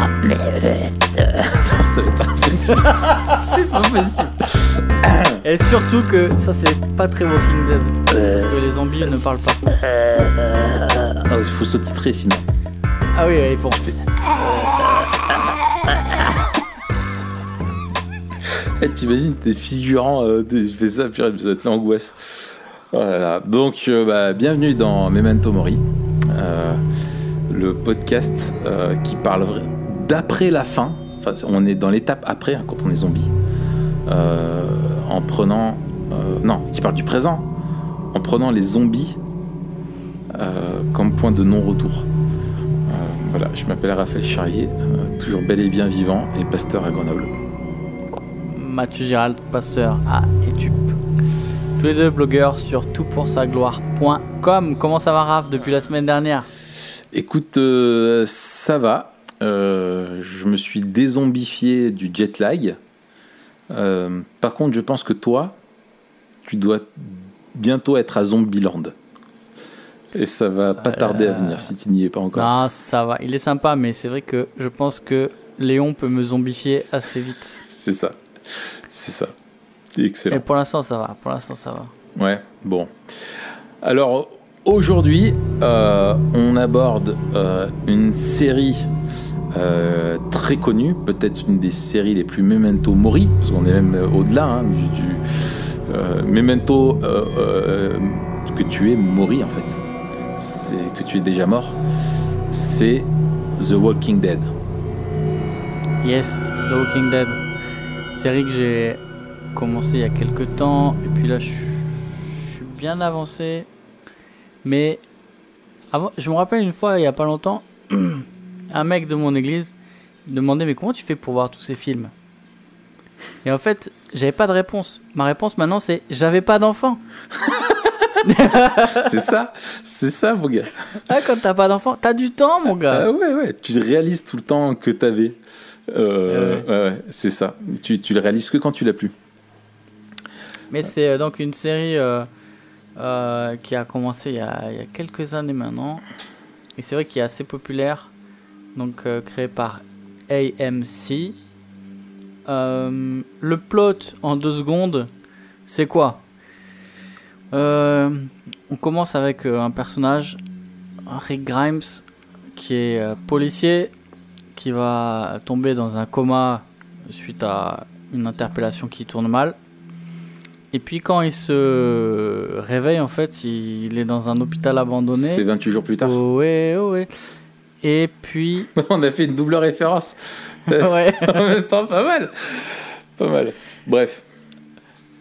Ça va être impossible. C'est pas possible. Et surtout que ça, c'est pas très Walking Dead. Parce que les zombies ne parlent pas. Ah, il faut sous-titrer sinon. Ah oui, ils font. T'imagines, t'es figurant, tu fais ça, puis ça va être l'angoisse. Voilà. Donc, bienvenue dans Memento Mori, le podcast qui parle d'après la fin. Enfin, on est dans l'étape après, hein, quand on est zombie. En prenant... qui parle du présent. En prenant les zombies comme point de non-retour. Voilà, je m'appelle Raphaël Charrier, toujours bel et bien vivant et pasteur à Grenoble. Mathieu Gérald, pasteur à Etup. Tous les deux blogueurs sur toutpoursagloire.com. Comment ça va, Raph, depuis la semaine dernière? Écoute, ça va. Je me suis dézombifié du jet lag. Par contre, je pense que toi, tu dois bientôt être à Zombieland. Et ça va pas tarder à venir si tu n'y es pas encore. Non, ça va. Il est sympa, mais c'est vrai que je pense que Léon peut me zombifier assez vite. C'est ça. Excellent. Et pour l'instant, ça va. Ouais, bon. Alors, aujourd'hui, on aborde une série très connue, peut-être une des séries les plus Memento Mori, parce qu'on est même au-delà du Memento que tu es Mori en fait. C'est que tu es déjà mort. C'est The Walking Dead. Yes, The Walking Dead. Série que j'ai commencé il y a quelques temps, et puis là je suis bien avancé. Mais avant, je me rappelle une fois, il y a pas longtemps, un mec de mon église me demandait mais comment tu fais pour voir tous ces films? Et en fait, j'avais pas de réponse. Ma réponse maintenant c'est j'avais pas d'enfant. c'est ça mon gars. Ah, quand t'as pas d'enfant, t'as du temps mon gars. Ouais, tu réalises tout le temps que t'avais. Ouais, c'est ça. Tu le réalises que quand tu l'as plus. Mais c'est donc une série qui a commencé il y a quelques années maintenant. Et c'est vrai qu'il est assez populaire. Donc créé par AMC. Le plot en 2 secondes, c'est quoi? On commence avec un personnage, Rick Grimes, qui est policier, qui va tomber dans un coma suite à une interpellation qui tourne mal. Et puis quand il se réveille, en fait, il est dans un hôpital abandonné. C'est 28 jours plus tard. Ouais. Et puis... On a fait une double référence. Ouais. En même temps, pas mal. Bref.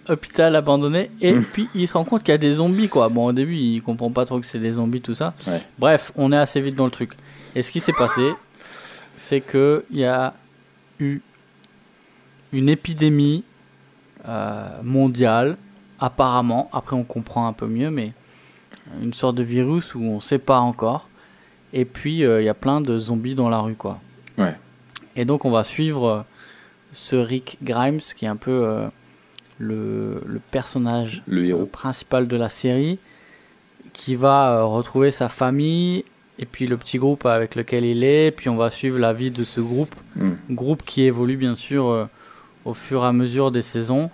Hôpital abandonné. Et puis il se rend compte qu'il y a des zombies, quoi. Bon, au début, il comprend pas trop que c'est des zombies, tout ça. Ouais. Bref, on est assez vite dans le truc. Et ce qui s'est passé, c'est qu'il y a eu une épidémie mondiale, apparemment. Après, on comprend un peu mieux, mais une sorte de virus où on sait pas encore. Et puis, il y a plein de zombies dans la rue, quoi. Ouais. Et donc, on va suivre ce Rick Grimes, qui est un peu le personnage Le héros principal de la série, qui va retrouver sa famille et puis le petit groupe avec lequel il est. Puis on va suivre la vie de ce groupe qui évolue bien sûr au fur et à mesure des saisons.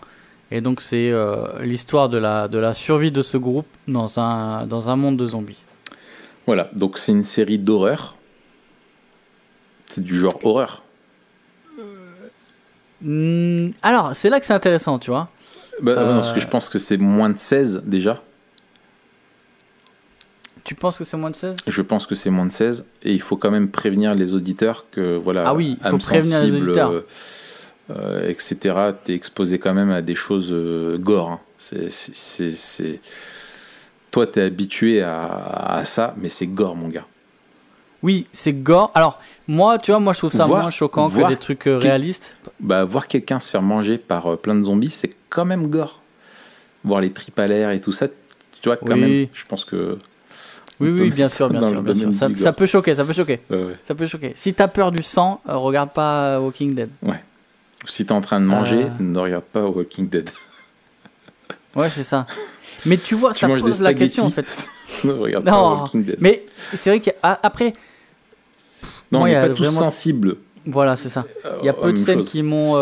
Et donc c'est l'histoire de la survie de ce groupe dans un monde de zombies. Voilà, donc c'est une série d'horreur. C'est du genre horreur. Alors, c'est là que c'est intéressant, tu vois. Non, parce que je pense que c'est moins de 16 déjà. Tu penses que c'est moins de 16 ? Je pense que c'est moins de 16. Et il faut quand même prévenir les auditeurs que, voilà, ah oui, il faut prévenir les auditeurs. Etc. T'es exposé quand même à des choses gore. Hein. Toi, t'es habitué à ça, mais c'est gore, mon gars. Oui, c'est gore. Alors, moi, tu vois, je trouve ça moins choquant que des trucs réalistes. Voir quelqu'un se faire manger par plein de zombies, c'est quand même gore. Voir les tripes à l'air et tout ça, tu vois, quand même, je pense que... Oui, bien sûr. Ça peut choquer. Ouais. Ça peut choquer. Si t'as peur du sang, regarde pas Walking Dead. Ouais. Si t'es en train de manger, ne regarde pas Walking Dead. Ouais, c'est ça. Mais tu vois, ça pose la question, en fait. Ne regarde pas Walking Dead. Mais c'est vrai qu'après... Non, on n'est pas tous sensibles Voilà, c'est ça. Il y a peu de même scènes chose. qui m'ont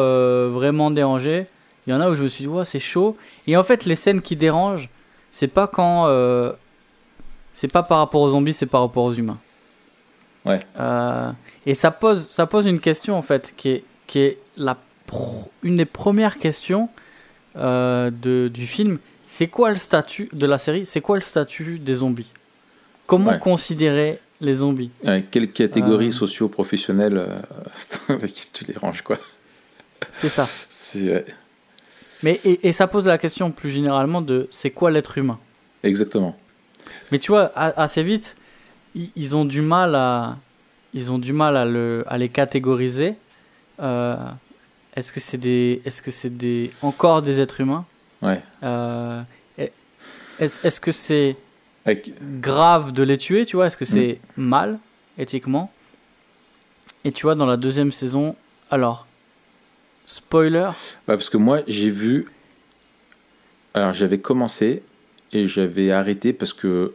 vraiment dérangé. Il y en a où je me suis dit, ouais, c'est chaud. Et en fait, les scènes qui dérangent, c'est pas quand. C'est pas par rapport aux zombies, c'est par rapport aux humains. Ouais. Et ça pose une question, en fait, qui est une des premières questions du film. C'est quoi le statut de la série? C'est quoi le statut des zombies? Comment Ouais. considérer les zombies? Quelle catégorie socio-professionnelle avec qui tu les ranges, quoi. C'est ça. Ouais. Mais et ça pose la question plus généralement de c'est quoi l'être humain? Exactement. Mais tu vois, assez vite, ils ont du mal à les catégoriser. Est-ce que c'est encore des êtres humains? Ouais. Est-ce que c'est Avec... grave de les tuer, tu vois? Est-ce que c'est mal, éthiquement? Et tu vois, dans la deuxième saison, alors, spoiler. Ouais, parce que moi, j'ai vu... Alors, j'avais commencé et j'avais arrêté parce que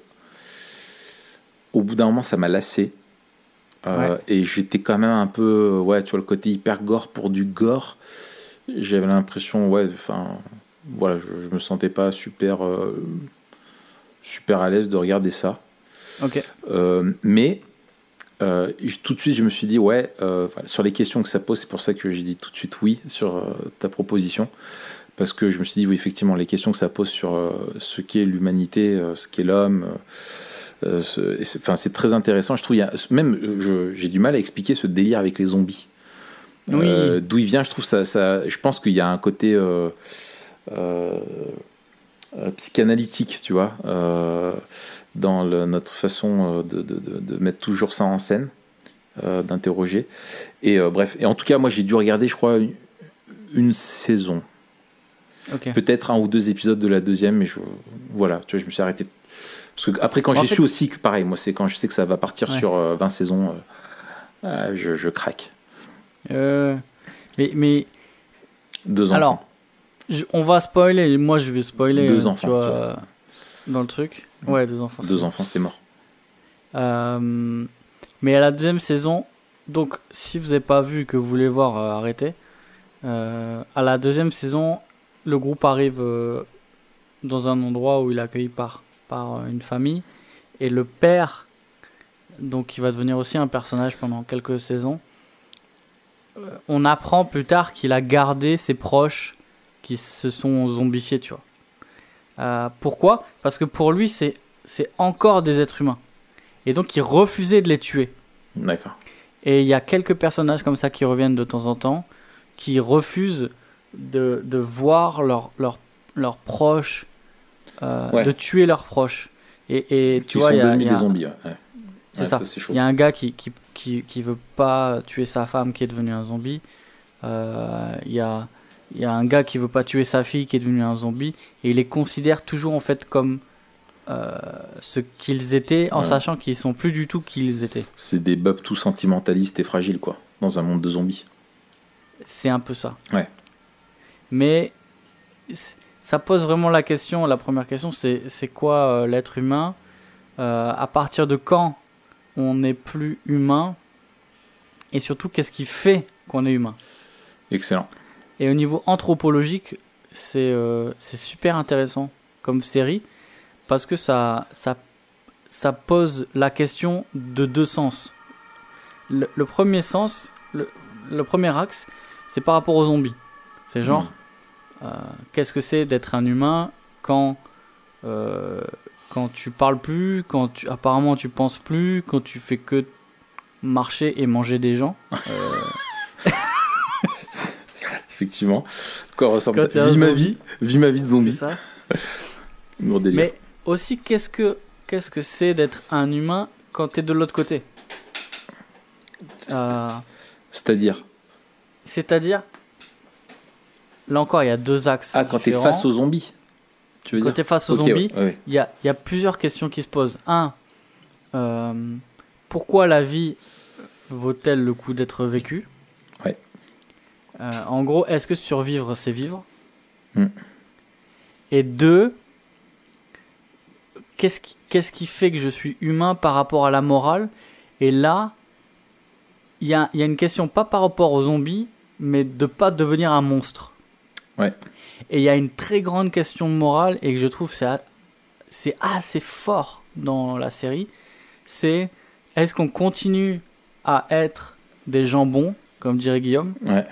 au bout d'un moment, ça m'a lassé. Et j'étais quand même un peu... Ouais, tu vois, le côté hyper gore pour du gore. J'avais l'impression, voilà, je me sentais pas super à l'aise de regarder ça. Ok. Mais tout de suite, je me suis dit, sur les questions que ça pose, c'est pour ça que j'ai dit tout de suite oui sur ta proposition. Parce que je me suis dit, oui, effectivement, les questions que ça pose sur ce qu'est l'humanité, ce qu'est l'homme, c'est très intéressant. Je trouve, j'ai du mal à expliquer ce délire avec les zombies. Oui. D'où il vient, je trouve je pense qu'il y a un côté psychanalytique, tu vois, dans notre façon de mettre toujours ça en scène, d'interroger. Et bref, et en tout cas, moi j'ai dû regarder, je crois, une saison. Okay. Peut-être 1 ou 2 épisodes de la deuxième, mais voilà, tu vois, je me suis arrêté. Parce que après, quand j'ai su aussi que pareil, moi, c'est quand je sais que ça va partir sur 20 saisons, je craque. Mais 2 enfants. Alors, on va spoiler. Moi, je vais spoiler. 2 enfants, tu vois, dans le truc. Ouais, 2 enfants. 2 enfants, c'est mort. Mais à la deuxième saison, donc si vous n'avez pas vu et que vous voulez voir, arrêtez. À la deuxième saison, le groupe arrive dans un endroit où il est accueilli par une famille. Et le père, donc qui va devenir aussi un personnage pendant quelques saisons, on apprend plus tard qu'il a gardé ses proches qui se sont zombifiés, tu vois. Pourquoi? Parce que pour lui, c'est encore des êtres humains. Et donc, il refusait de les tuer. D'accord. Et il y a quelques personnages comme ça qui reviennent de temps en temps, qui refusent de voir leurs proches, de tuer leurs proches. Et tu vois, il y a des zombies. Ouais. C'est ça. Il y a un gars qui veut pas tuer sa femme qui est devenue un zombie. Il y a un gars qui veut pas tuer sa fille qui est devenue un zombie. Et il les considère toujours en fait comme ce qu'ils étaient, en sachant qu'ils sont plus du tout qui ils étaient. C'est des bubs tout sentimentalistes et fragiles, quoi, dans un monde de zombies. C'est un peu ça. Ouais. Mais ça pose vraiment la question. La première question, c'est quoi l'être humain? À partir de quand on n'est plus humain? Et surtout, qu'est-ce qui fait qu'on est humain? Excellent. Et au niveau anthropologique, c'est super intéressant comme série, parce que ça pose la question de 2 sens. Le premier sens, le premier axe, c'est par rapport aux zombies. C'est genre, qu'est-ce que c'est d'être un humain quand tu parles plus, apparemment tu penses plus, quand tu fais que marcher et manger des gens. Effectivement. Quoi ressemble Vis ma vie de zombie. C'est ça. Mais aussi, qu'est-ce que c'est d'être un humain quand tu es de l'autre côté? C'est-à-dire, là encore, il y a 2 axes. quand tu es face aux zombies, tu veux dire? Quand tu es face aux zombies, ouais. Il y a plusieurs questions qui se posent. Pourquoi la vie vaut-elle le coup d'être vécue? Ouais. En gros, est-ce que survivre, c'est vivre? Et 2, qu'est-ce qui fait que je suis humain par rapport à la morale? Et là, il y a une question pas par rapport aux zombies, mais de pas devenir un monstre. Ouais. Et il y a une très grande question morale et que je trouve c'est assez fort dans la série. C'est est-ce qu'on continue à être des gens bons, comme dirait Guillaume? Ouais.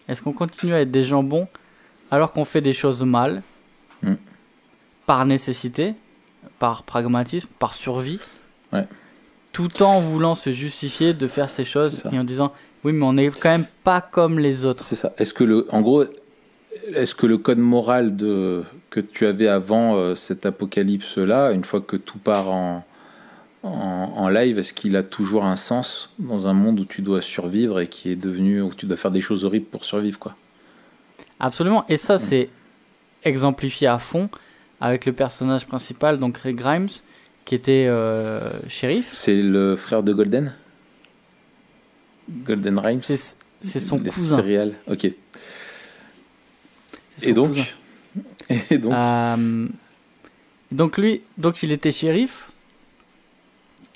Est-ce qu'on continue à être des gens bons alors qu'on fait des choses mal, par nécessité, par pragmatisme, par survie, tout en voulant se justifier de faire ces choses et en disant oui, mais on n'est quand même pas comme les autres. C'est ça. Est-ce que le code moral que tu avais avant cet apocalypse-là, une fois que tout part en live, est-ce qu'il a toujours un sens dans un monde où tu dois survivre et où tu dois faire des choses horribles pour survivre, quoi? Absolument. Et ça, c'est exemplifié à fond avec le personnage principal, donc Rick Grimes, qui était shérif. C'est le frère de Golden Grimes. C'est son cousin. Céréales. Ok. Et donc, donc il était shérif.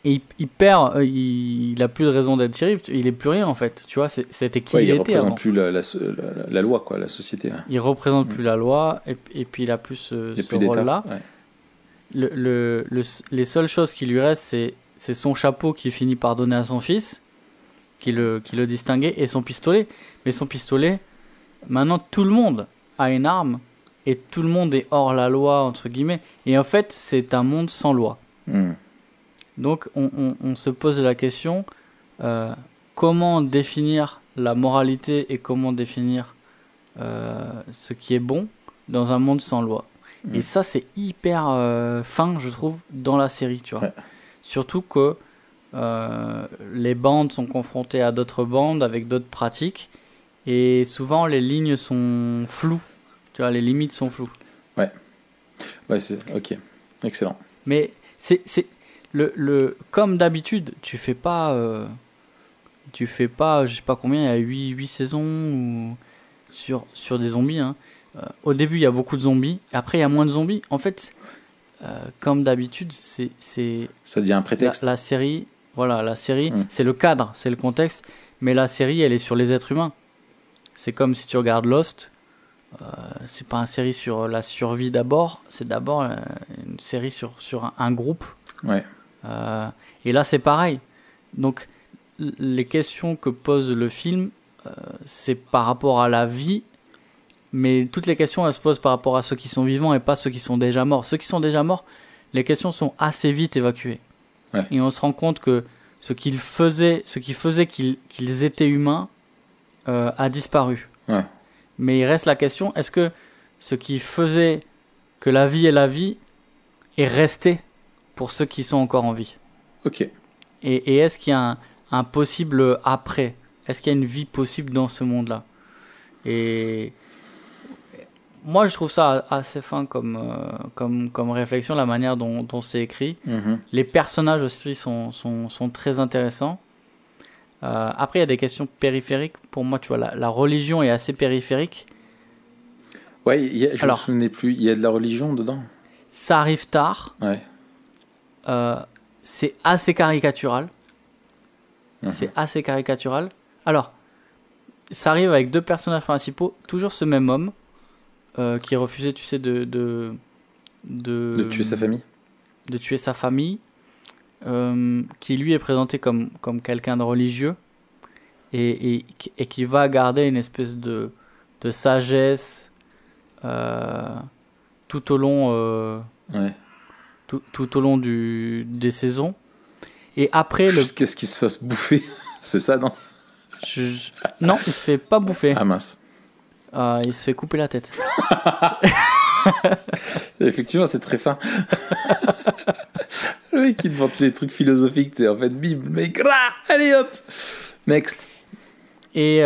Et il a plus de raison d'être shérif, il est plus rien en fait, tu vois, c'était qui il était avant. Il représente plus la loi, quoi, la société. Hein. Il représente plus la loi et puis il a plus ce rôle-là. Ouais. Les seules choses qui lui restent, c'est son chapeau qu'il finit par donner à son fils, qui le distinguait, et son pistolet. Mais son pistolet, maintenant tout le monde a une arme et tout le monde est hors la loi entre guillemets. Et en fait, c'est un monde sans loi. Donc on se pose la question, comment définir la moralité et comment définir ce qui est bon dans un monde sans loi. Et ça, c'est hyper fin, je trouve, dans la série, tu vois. Ouais. Surtout que les bandes sont confrontées à d'autres bandes avec d'autres pratiques et souvent les lignes sont floues, tu vois, les limites sont floues. Ouais, c'est ok, excellent. Mais c'est comme d'habitude, tu fais pas, je sais pas combien, il y a 8 saisons ou sur des zombies. Hein. Au début, il y a beaucoup de zombies, après, il y a moins de zombies. En fait, comme d'habitude, ça devient un prétexte. La série, c'est le cadre, c'est le contexte, mais la série, elle est sur les êtres humains. C'est comme si tu regardes Lost. C'est pas une série sur la survie d'abord, c'est d'abord une série sur un groupe. Ouais. Et là c'est pareil. Donc les questions que pose le film, c'est par rapport à la vie, mais toutes les questions elles se posent par rapport à ceux qui sont vivants et pas ceux qui sont déjà morts. Ceux qui sont déjà morts, les questions sont assez vite évacuées. Ouais. Et on se rend compte que ce qui faisait qu'ils étaient humains a disparu. Ouais. Mais il reste la question, est-ce que ce qui faisait que la vie est la vie est resté pour ceux qui sont encore en vie? Ok. Et est-ce qu'il y a un possible après? Est-ce qu'il y a une vie possible dans ce monde-là? Et moi, je trouve ça assez fin comme réflexion, la manière dont c'est écrit. Mm-hmm. Les personnages aussi sont très intéressants. Après, il y a des questions périphériques. Pour moi, tu vois, la religion est assez périphérique. Ouais, je me souvenais plus. Il y a de la religion dedans. Ça arrive tard. Ouais. C'est assez caricatural. Mm-hmm. C'est assez caricatural. Alors, ça arrive avec deux personnages principaux, toujours ce même homme qui refusait, tu sais, de tuer sa famille. De tuer sa famille. Qui lui est présenté comme quelqu'un de religieux et qui va garder une espèce de sagesse tout au long tout au long des saisons. Et après jusqu'à ce qu'il se fasse bouffer. C'est ça, non? Non, il se fait pas bouffer. Ah mince. Il se fait couper la tête. Effectivement, c'est très fin. Le mec qui te vante les trucs philosophiques, c'est en fait bim, mec, allez hop, next. Et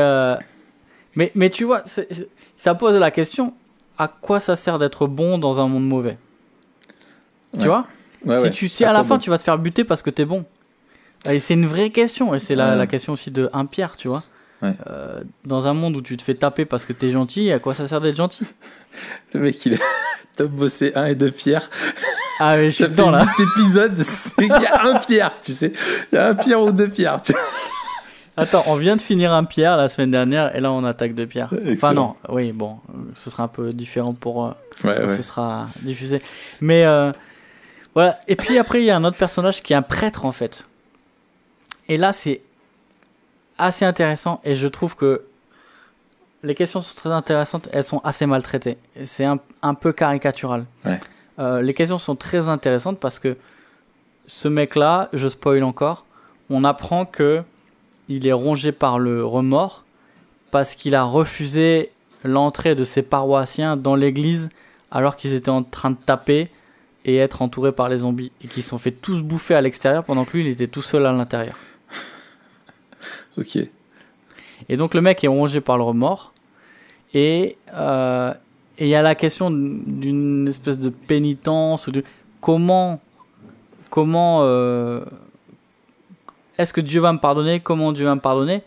mais tu vois, ça pose la question, à quoi ça sert d'être bon dans un monde mauvais? Tu vois, si à la fin tu vas te faire buter parce que t'es bon. Et c'est une vraie question, et c'est la question aussi de 1 Pierre, tu vois. Ouais. Dans un monde où tu te fais taper parce que t'es gentil, à quoi ça sert d'être gentil? Le mec, il a top bossé 1 et 2 Pierre. Ah, mais je suis dedans là. Cet épisode, il y a 1 Pierre, tu sais. Il y a 1 Pierre ou 2 Pierre. Tu vois. Attends, on vient de finir un Pierre la semaine dernière et là on attaque deux Pierre. Enfin Excellent. non, oui, bon, ce sera un peu différent pour Ouais, quand ouais. ce sera diffusé. Mais voilà, et puis après il y a un autre personnage qui est un prêtre en fait. Et là c'est assez intéressant et je trouve que les questions sont très intéressantes, elles sont assez mal traitées. C'est un peu caricatural. Ouais. Les questions sont très intéressantes parce que ce mec-là, je spoil encore, on apprend que il est rongé par le remords parce qu'il a refusé l'entrée de ses paroissiens dans l'église alors qu'ils étaient en train de taper et être entourés par les zombies et qu'ils se sont fait tous bouffer à l'extérieur pendant que lui il était tout seul à l'intérieur. Ok. Et donc le mec est rongé par le remords et il y a la question d'une espèce de pénitence ou de comment est-ce que Dieu va me pardonner, comment Dieu va me pardonner,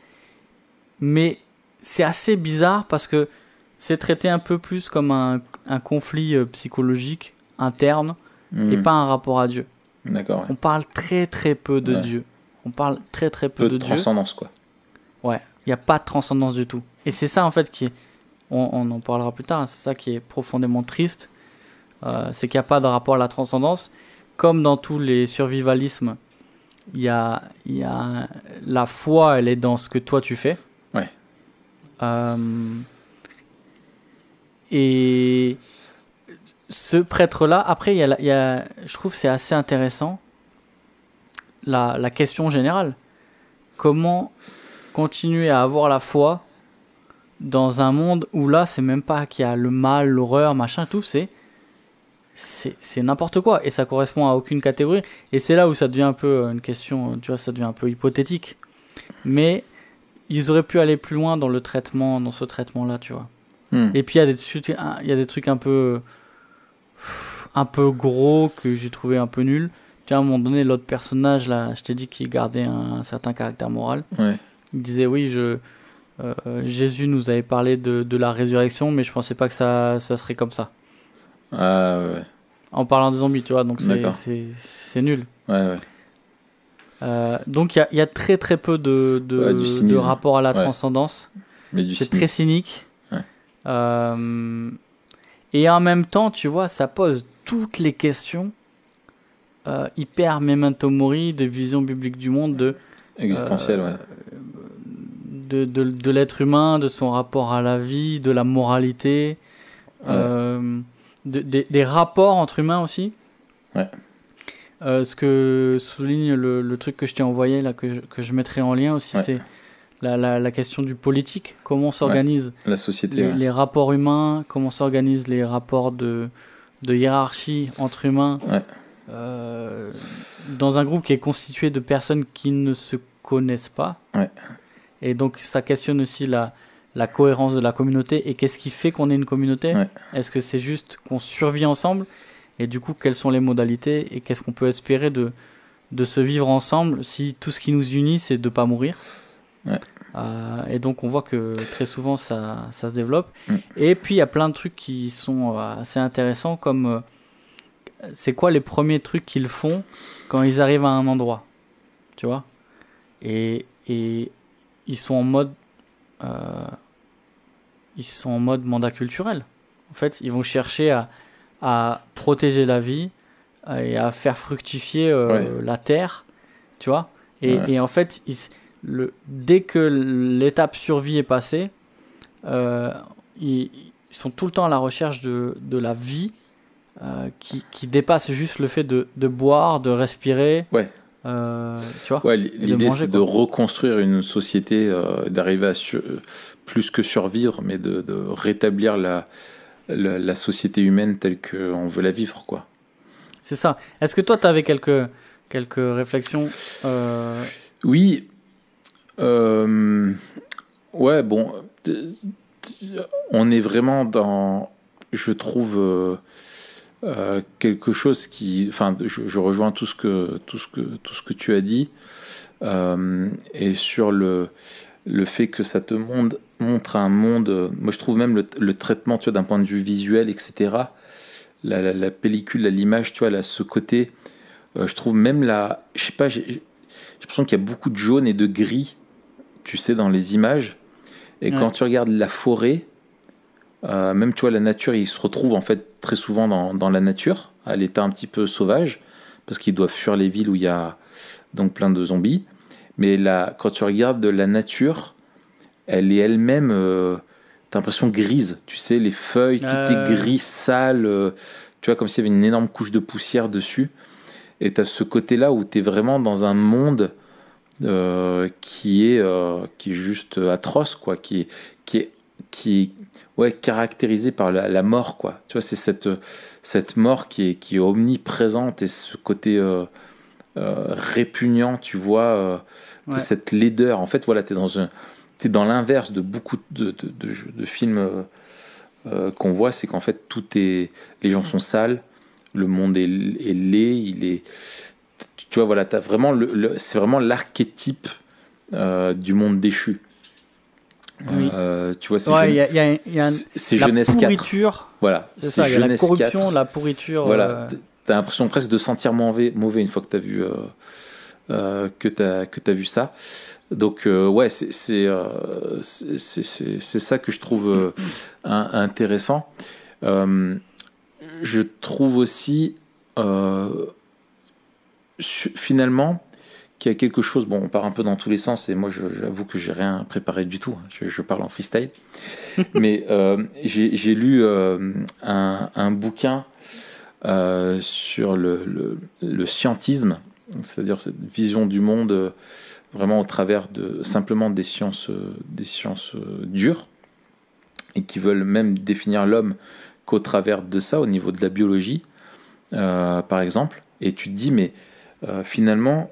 mais c'est assez bizarre parce que c'est traité un peu plus comme un conflit psychologique interne et pas un rapport à Dieu. D'accord, ouais. On parle très très peu de Ouais. Dieu. On parle très très peu Peu de de Dieu. transcendance, quoi. Ouais, il n'y a pas de transcendance du tout. Et c'est ça en fait qui est, on en parlera plus tard, hein, c'est ça qui est profondément triste, c'est qu'il n'y a pas de rapport à la transcendance. Comme dans tous les survivalismes, il y a la foi, elle est dans ce que toi tu fais. Ouais. Et ce prêtre-là, après, je trouve que c'est assez intéressant, la question générale. Comment continuer à avoir la foi dans un monde où là, c'est même pas qu'il y a le mal, l'horreur, machin, tout, c'est n'importe quoi et ça correspond à aucune catégorie. Et c'est là où ça devient un peu une question, tu vois, ça devient un peu hypothétique. Mais ils auraient pu aller plus loin dans le traitement, dans ce traitement-là, tu vois. Et puis il y a des trucs un peu gros que j'ai trouvé un peu nuls. Tu vois, à un moment donné, l'autre personnage, là, je t'ai dit qu'il gardait un certain caractère moral. Ouais. Il disait, oui, Jésus nous avait parlé de la résurrection, mais je pensais pas que ça serait comme ça. Ah, ouais. En parlant des zombies, tu vois, donc D'accord. c'est nul. Ouais, ouais. Donc il y a très très peu Ouais, du de cynisme. rapport à la Ouais. transcendance. Mais du C'est cynisme. très cynique. Ouais. Et en même temps, tu vois, ça pose toutes les questions hyper memento mori de vision biblique du monde, Existentiel, ouais. de l'être humain, de son rapport à la vie, de la moralité, des rapports entre humains aussi. Ouais. Ce que souligne le truc que je t'ai envoyé, là, que je mettrai en lien aussi, Ouais. c'est la question du politique. Comment s'organisent La société, les rapports humains, comment s'organisent les rapports de hiérarchie entre humains Ouais. dans un groupe qui est constitué de personnes qui ne se connaissent pas. Ouais. Et donc ça questionne aussi la cohérence de la communauté et qu'est-ce qui fait qu'on est une communauté. Ouais. Est-ce que c'est juste qu'on survit ensemble et du coup quelles sont les modalités et qu'est-ce qu'on peut espérer de se vivre ensemble si tout ce qui nous unit c'est de ne pas mourir. Ouais. Et donc on voit que très souvent ça se développe. Mm. Et puis il y a plein de trucs qui sont assez intéressants comme c'est quoi les premiers trucs qu'ils font quand ils arrivent à un endroit, tu vois, et ils sont en mode mandat culturel. En fait, ils vont chercher à protéger la vie et à faire fructifier la terre, tu vois. Et en fait, dès que l'étape survie est passée, ils sont tout le temps à la recherche de la vie qui dépasse juste le fait de boire, de respirer. Ouais. Tu vois. Ouais, l'idée manger, c'est de reconstruire une société, d'arriver à plus que survivre, mais de rétablir la société humaine telle qu'on veut la vivre, quoi. C'est ça. Est-ce que toi, tu avais quelques réflexions Oui. Ouais, bon. On est vraiment dans, je trouve, quelque chose qui... Enfin, je rejoins tout ce que tu as dit. Et sur le fait que ça te montre un monde... Moi, je trouve même le traitement, tu vois, d'un point de vue visuel, etc., la pellicule, l'image, tu vois, là, ce côté... je trouve même je sais pas, j'ai l'impression qu'il y a beaucoup de jaune et de gris tu sais, dans les images. Et quand tu regardes la forêt, même tu vois, la nature, ils se retrouvent en fait très souvent dans la nature, à l'état un petit peu sauvage, parce qu'ils doivent fuir les villes où il y a donc plein de zombies. Mais là, quand tu regardes la nature, elle est elle-même, t'as l'impression grise, tu sais, les feuilles, tout est gris, sale, tu vois, comme s'il y avait une énorme couche de poussière dessus. Et t'as ce côté-là où t'es vraiment dans un monde qui est juste atroce, quoi, qui est ouais, caractérisé par la mort, quoi. Tu vois, c'est cette mort qui est omniprésente et ce côté répugnant, tu vois, de cette laideur. En fait, voilà, t'es dans l'inverse de beaucoup de films qu'on voit, c'est qu'en fait, les gens sont sales, le monde est laid, tu vois, voilà, t'as vraiment c'est vraiment l'archétype du monde déchu. Oui. Tu vois, c'est Jeunesse 4. Pourriture. Voilà, c'est ça, il y a la corruption, 4. La pourriture. Voilà, t'as l'impression presque de sentir mauvais une fois que t'as vu que t'as vu ça. Donc ouais, c'est ça que je trouve intéressant. Je trouve aussi finalement qu'il y a quelque chose, bon, on part un peu dans tous les sens et moi j'avoue que j'ai rien préparé du tout, je parle en freestyle, mais j'ai lu un bouquin sur le scientisme, c'est-à-dire cette vision du monde vraiment au travers simplement des sciences dures, et qui veulent même définir l'homme qu'au travers de ça, au niveau de la biologie, par exemple. Et tu te dis, mais finalement,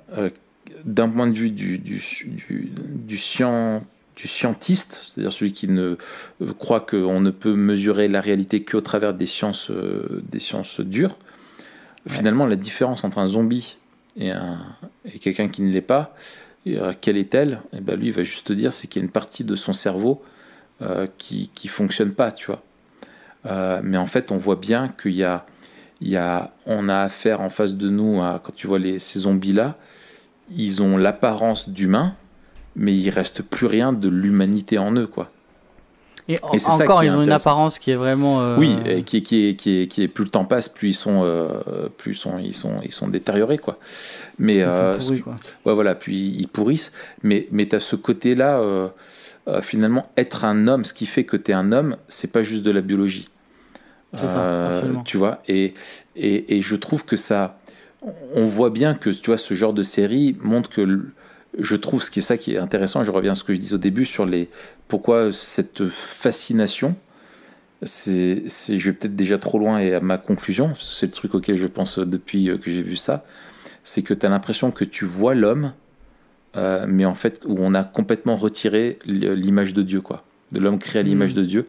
d'un point de vue du scientiste, c'est-à-dire celui qui ne croit qu'on ne peut mesurer la réalité qu'au travers des sciences dures, finalement, la différence entre un zombie et quelqu'un qui ne l'est pas, quelle est-elle? Et ben lui, il va juste te dire, c'est qu'il y a une partie de son cerveau qui fonctionne pas, tu vois. Mais en fait, on voit bien on a affaire en face de nous quand tu vois ces zombies-là, ils ont l'apparence d'humains, mais il reste plus rien de l'humanité en eux, quoi. Et encore, ils ont une apparence qui est vraiment. Oui, et qui est plus le temps passe, plus ils sont détériorés, quoi. Mais ils sont pourris, quoi. Ouais, voilà, puis ils pourrissent. Mais t'as ce côté-là, finalement, être un homme, ce qui fait que t'es un homme, c'est pas juste de la biologie. C'est ça, absolument. Tu vois, et je trouve que ça, on voit bien que, tu vois, ce genre de série montre que je trouve ce qui est intéressant, je reviens à ce que je disais au début sur pourquoi cette fascination, je vais peut-être déjà trop loin et à ma conclusion, c'est le truc auquel je pense depuis que j'ai vu ça, c'est que tu as l'impression que tu vois l'homme, mais en fait où on a complètement retiré l'image de Dieu, quoi, de l'homme créé à l'image de Dieu,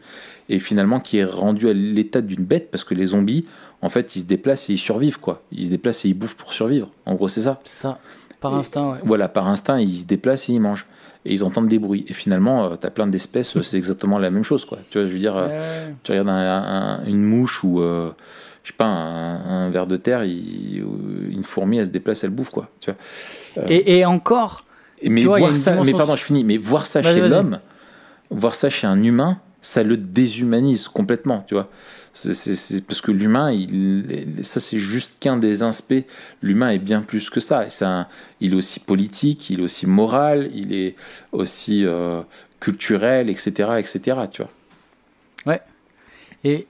et finalement qui est rendu à l'état d'une bête, parce que les zombies, en fait, ils se déplacent et ils survivent, quoi. Ils se déplacent et ils bouffent pour survivre. En gros, c'est ça. C'est ça. Par instinct, ouais. Voilà, par instinct, ils se déplacent et ils mangent. Et ils entendent des bruits. Et finalement, tu as plein d'espèces, c'est exactement la même chose, quoi. Tu vois, je veux dire, tu regardes une mouche ou, je sais pas, un ver de terre, une fourmi, elle se déplace, elle bouffe, quoi. Tu vois. Et encore. Mais tu vois, voir ça, mais pardon, je finis. Mais voir ça chez l'homme, voir ça chez un humain, ça le déshumanise complètement, tu vois. C'est parce que l'humain, ça c'est juste qu'un des aspects. L'humain est bien plus que ça. Il est aussi politique, il est aussi moral, il est aussi culturel, etc., etc. Tu vois. Ouais. Et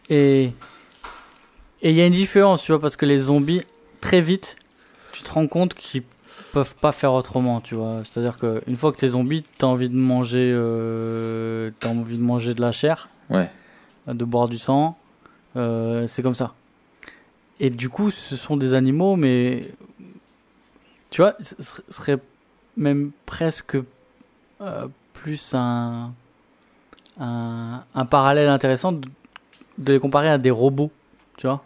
il y a une différence, tu vois, parce que les zombies, très vite, tu te rends compte qu'ils peuvent pas faire autrement, tu vois. C'est-à-dire qu'une fois que t'es zombie, t'as envie de manger de la chair. Ouais. De boire du sang, c'est comme ça. Et du coup, ce sont des animaux, mais tu vois, ce serait même presque plus un parallèle intéressant de les comparer à des robots, tu vois.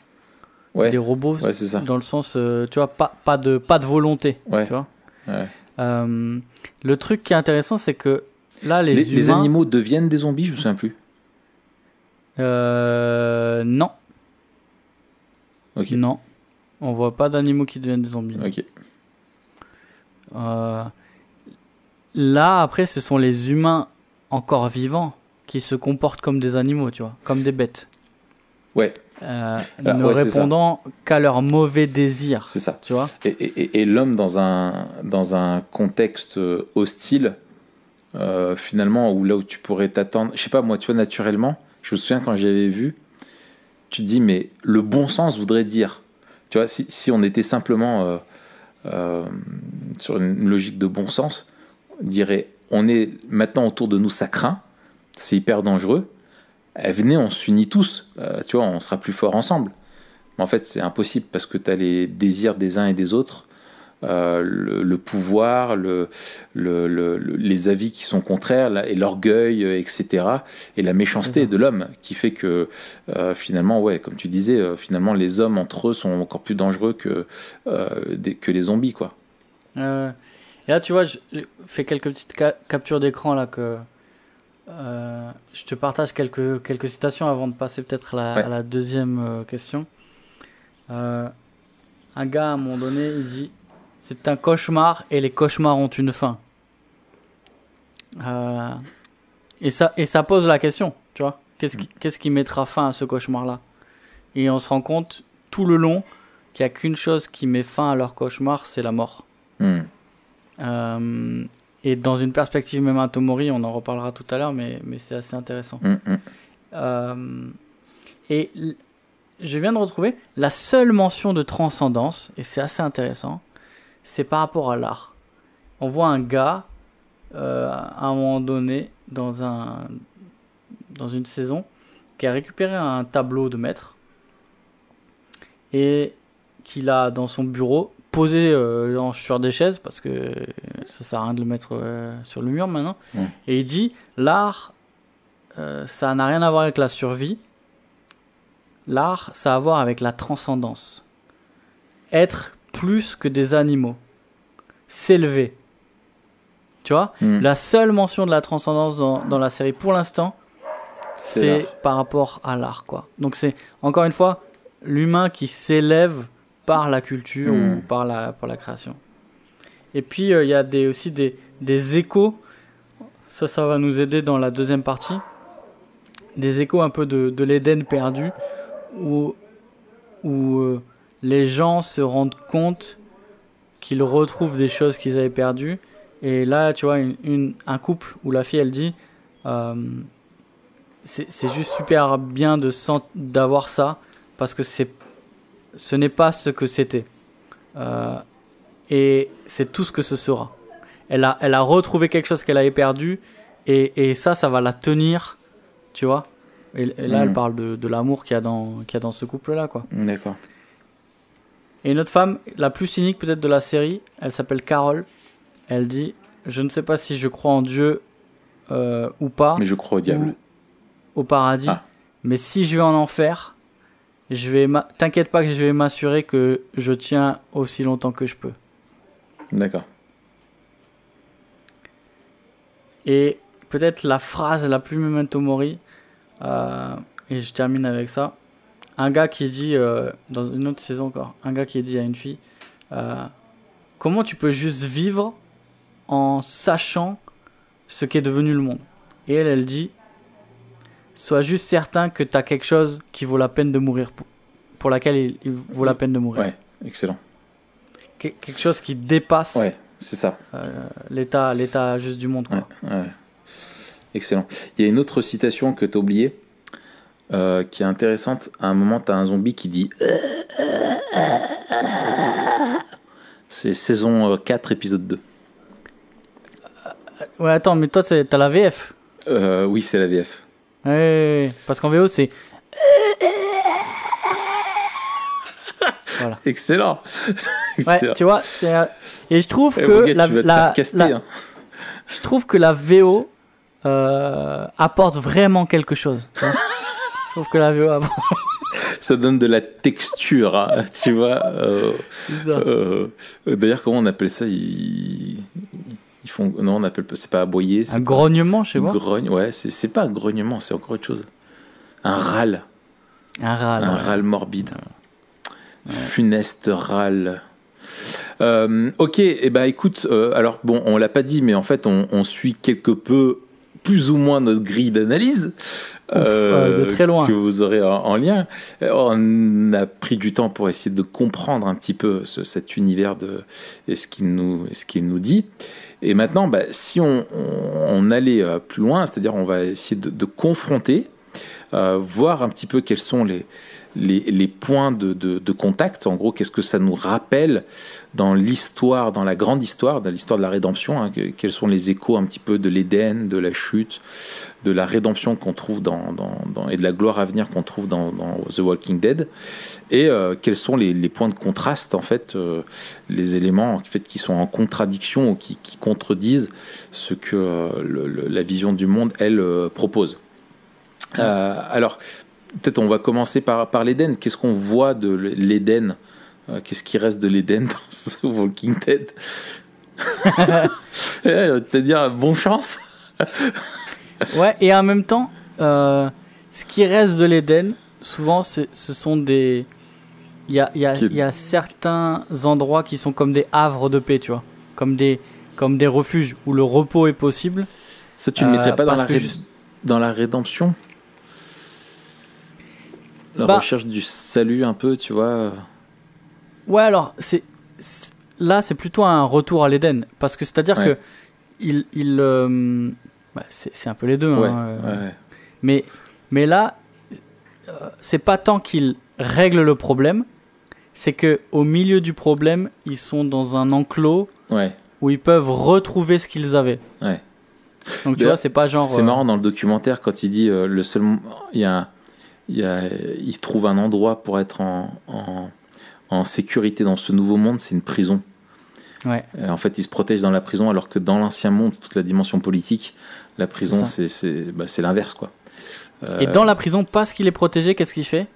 Ouais. Des robots, ouais, c'est ça. Dans le sens, tu vois, pas de volonté, ouais. tu vois. Ouais. Le truc qui est intéressant, c'est que là, les humains... Les animaux deviennent des zombies, je me souviens plus. Non. Ok. Non. On voit pas d'animaux qui deviennent des zombies. Ok. là, après, ce sont les humains encore vivants qui se comportent comme des animaux, tu vois, comme des bêtes. Ouais. Ne répondant qu'à leurs mauvais désirs. C'est ça. Tu vois. Et l'homme dans un contexte hostile, finalement, où là où tu pourrais t'attendre, je sais pas, moi, tu vois, naturellement, je me souviens quand j'avais vu, tu te dis, mais le bon sens voudrait dire, tu vois, si on était simplement sur une logique de bon sens, on dirait, on est maintenant autour de nous, ça craint, c'est hyper dangereux. Venez, on s'unit tous, tu vois, on sera plus fort ensemble. Mais en fait, c'est impossible parce que tu as les désirs des uns et des autres, le pouvoir, les avis qui sont contraires, et l'orgueil, etc. Et la méchanceté de l'homme qui fait que finalement, ouais, comme tu disais, finalement, les hommes entre eux sont encore plus dangereux que les zombies, quoi. Et là, tu vois, je fais quelques petites captures d'écran là que. Je te partage quelques citations avant de passer peut-être à la deuxième question. Un gars à un moment donné il dit c'est un cauchemar et les cauchemars ont une fin. Et ça pose la question, tu vois, qu'est-ce qui mettra fin à ce cauchemar là, et on se rend compte tout le long qu'il n'y a qu'une chose qui met fin à leur cauchemar, c'est la mort. Et dans une perspective Memento Mori, on en reparlera tout à l'heure, mais c'est assez intéressant. Et je viens de retrouver la seule mention de transcendance, et c'est assez intéressant, c'est par rapport à l'art. On voit un gars, à un moment donné, dans une saison, qui a récupéré un tableau de maître, et qu'il a dans son bureau, posé sur des chaises, parce que ça sert à rien de le mettre sur le mur maintenant. Et il dit, l'art, ça n'a rien à voir avec la survie. L'art, ça a à voir avec la transcendance. Être plus que des animaux. S'élever. Tu vois, la seule mention de la transcendance dans la série pour l'instant, c'est par rapport à l'art, quoi. Donc c'est, encore une fois, l'humain qui s'élève par la culture ou par la création. Et puis il y a aussi des échos, ça va nous aider dans la deuxième partie, des échos un peu de l'Éden perdu, où les gens se rendent compte qu'ils retrouvent des choses qu'ils avaient perdues. Et là, tu vois, un couple où la fille, elle dit c'est juste super bien d'avoir ça, parce que ce n'est pas ce que c'était. Et c'est tout ce que ce sera. Elle a retrouvé quelque chose qu'elle avait perdu, et ça va la tenir, tu vois. Et là, elle parle de l'amour qu'il y a dans ce couple-là, quoi. D'accord. Et une autre femme, la plus cynique peut-être de la série, elle s'appelle Carole. Elle dit, je ne sais pas si je crois en Dieu ou pas. Mais je crois au diable. Ou au paradis. Mais si je vais en enfer, t'inquiète pas que je vais m'assurer que je tiens aussi longtemps que je peux. D'accord. Et peut-être la phrase la plus Memento Mori, et je termine avec ça. Un gars qui dit, dans une autre saison encore, un gars qui dit à une fille, comment tu peux juste vivre en sachant ce qu'est devenu le monde? Et elle dit, sois juste certain que tu as quelque chose qui vaut la peine de mourir, pour laquelle il vaut la peine de mourir. Ouais, excellent. Quelque chose qui dépasse c'est ça. l'état juste du monde, quoi. Ouais. Excellent. Il y a une autre citation que tu as oubliée, qui est intéressante. À un moment, tu as un zombie qui dit c'est saison 4, épisode 2. Ouais, attends, mais toi, t'as la VF? Oui, c'est la VF. Ouais, parce qu'en VO, c'est... Voilà. Excellent. Ouais, tu vois, et je trouve que je trouve que la VO apporte vraiment quelque chose. Je trouve que la VO apporte... Ça donne de la texture, hein, tu vois. D'ailleurs, comment on appelle ça? Ils font... Non, on appelle pas... C'est pas aboyer. Un grognement, je sais pas. Ouais, c'est pas un grognement, c'est encore autre chose. Un râle. Un râle morbide. Funeste râle. Ok, et ben écoute, alors bon, on l'a pas dit, mais en fait, on suit quelque peu, plus ou moins notre grille d'analyse. De très loin. Que vous aurez en lien. On a pris du temps pour essayer de comprendre un petit peu cet univers et ce qu'il nous dit. Et maintenant, si on allait plus loin, c'est-à-dire on va essayer de confronter, voir un petit peu quels sont les points de contact. En gros, qu'est-ce que ça nous rappelle dans l'histoire, dans la grande histoire, dans l'histoire de la rédemption, hein, quels sont les échos un petit peu de l'Éden, de la chute, de la rédemption qu'on trouve et de la gloire à venir qu'on trouve dans The Walking Dead, et quels sont les points de contraste, en fait, les éléments en fait, qui sont en contradiction ou qui contredisent ce que la vision du monde, elle, propose. Alors, peut-être on va commencer par l'Éden. Qu'est-ce qu'on voit de l'Éden? Qu'est-ce qui reste de l'Éden dans ce Walking Dead? Te dire bonne chance. Ouais, et en même temps, ce qui reste de l'Éden, souvent, ce sont des... Il y a certains endroits qui sont comme des havres de paix, tu vois. Comme des refuges où le repos est possible. Ça, tu ne le mettrais pas dans la rédemption? La recherche du salut, un peu, tu vois. Ouais, alors, là, c'est plutôt un retour à l'Éden. Parce que c'est-à-dire que c'est un peu les deux. Ouais, hein, mais là, c'est pas tant qu'ils règlent le problème, c'est qu'au milieu du problème, ils sont dans un enclos où ils peuvent retrouver ce qu'ils avaient. Ouais. Donc, tu vois, c'est pas genre... C'est marrant dans le documentaire quand il dit il trouve un endroit pour être en sécurité dans ce nouveau monde, c'est une prison. Ouais. En fait, il se protège dans la prison, alors que dans l'ancien monde, toute la dimension politique, la prison, c'est l'inverse, quoi. Et dans la prison, parce qu'il est protégé, qu'est-ce qu'il fait?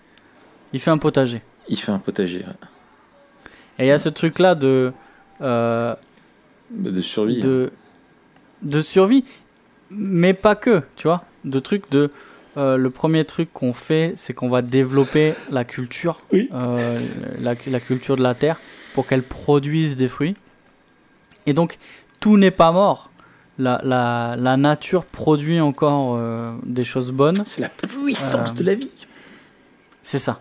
Il fait un potager. Il fait un potager. Ouais. Et il y a ce truc-là de survie. De survie, mais pas que, tu vois. Le premier truc qu'on fait, c'est qu'on va développer la culture, la culture de la terre, pour qu'elle produise des fruits. Et donc, tout n'est pas mort. La nature produit encore des choses bonnes. C'est la puissance de la vie. C'est ça.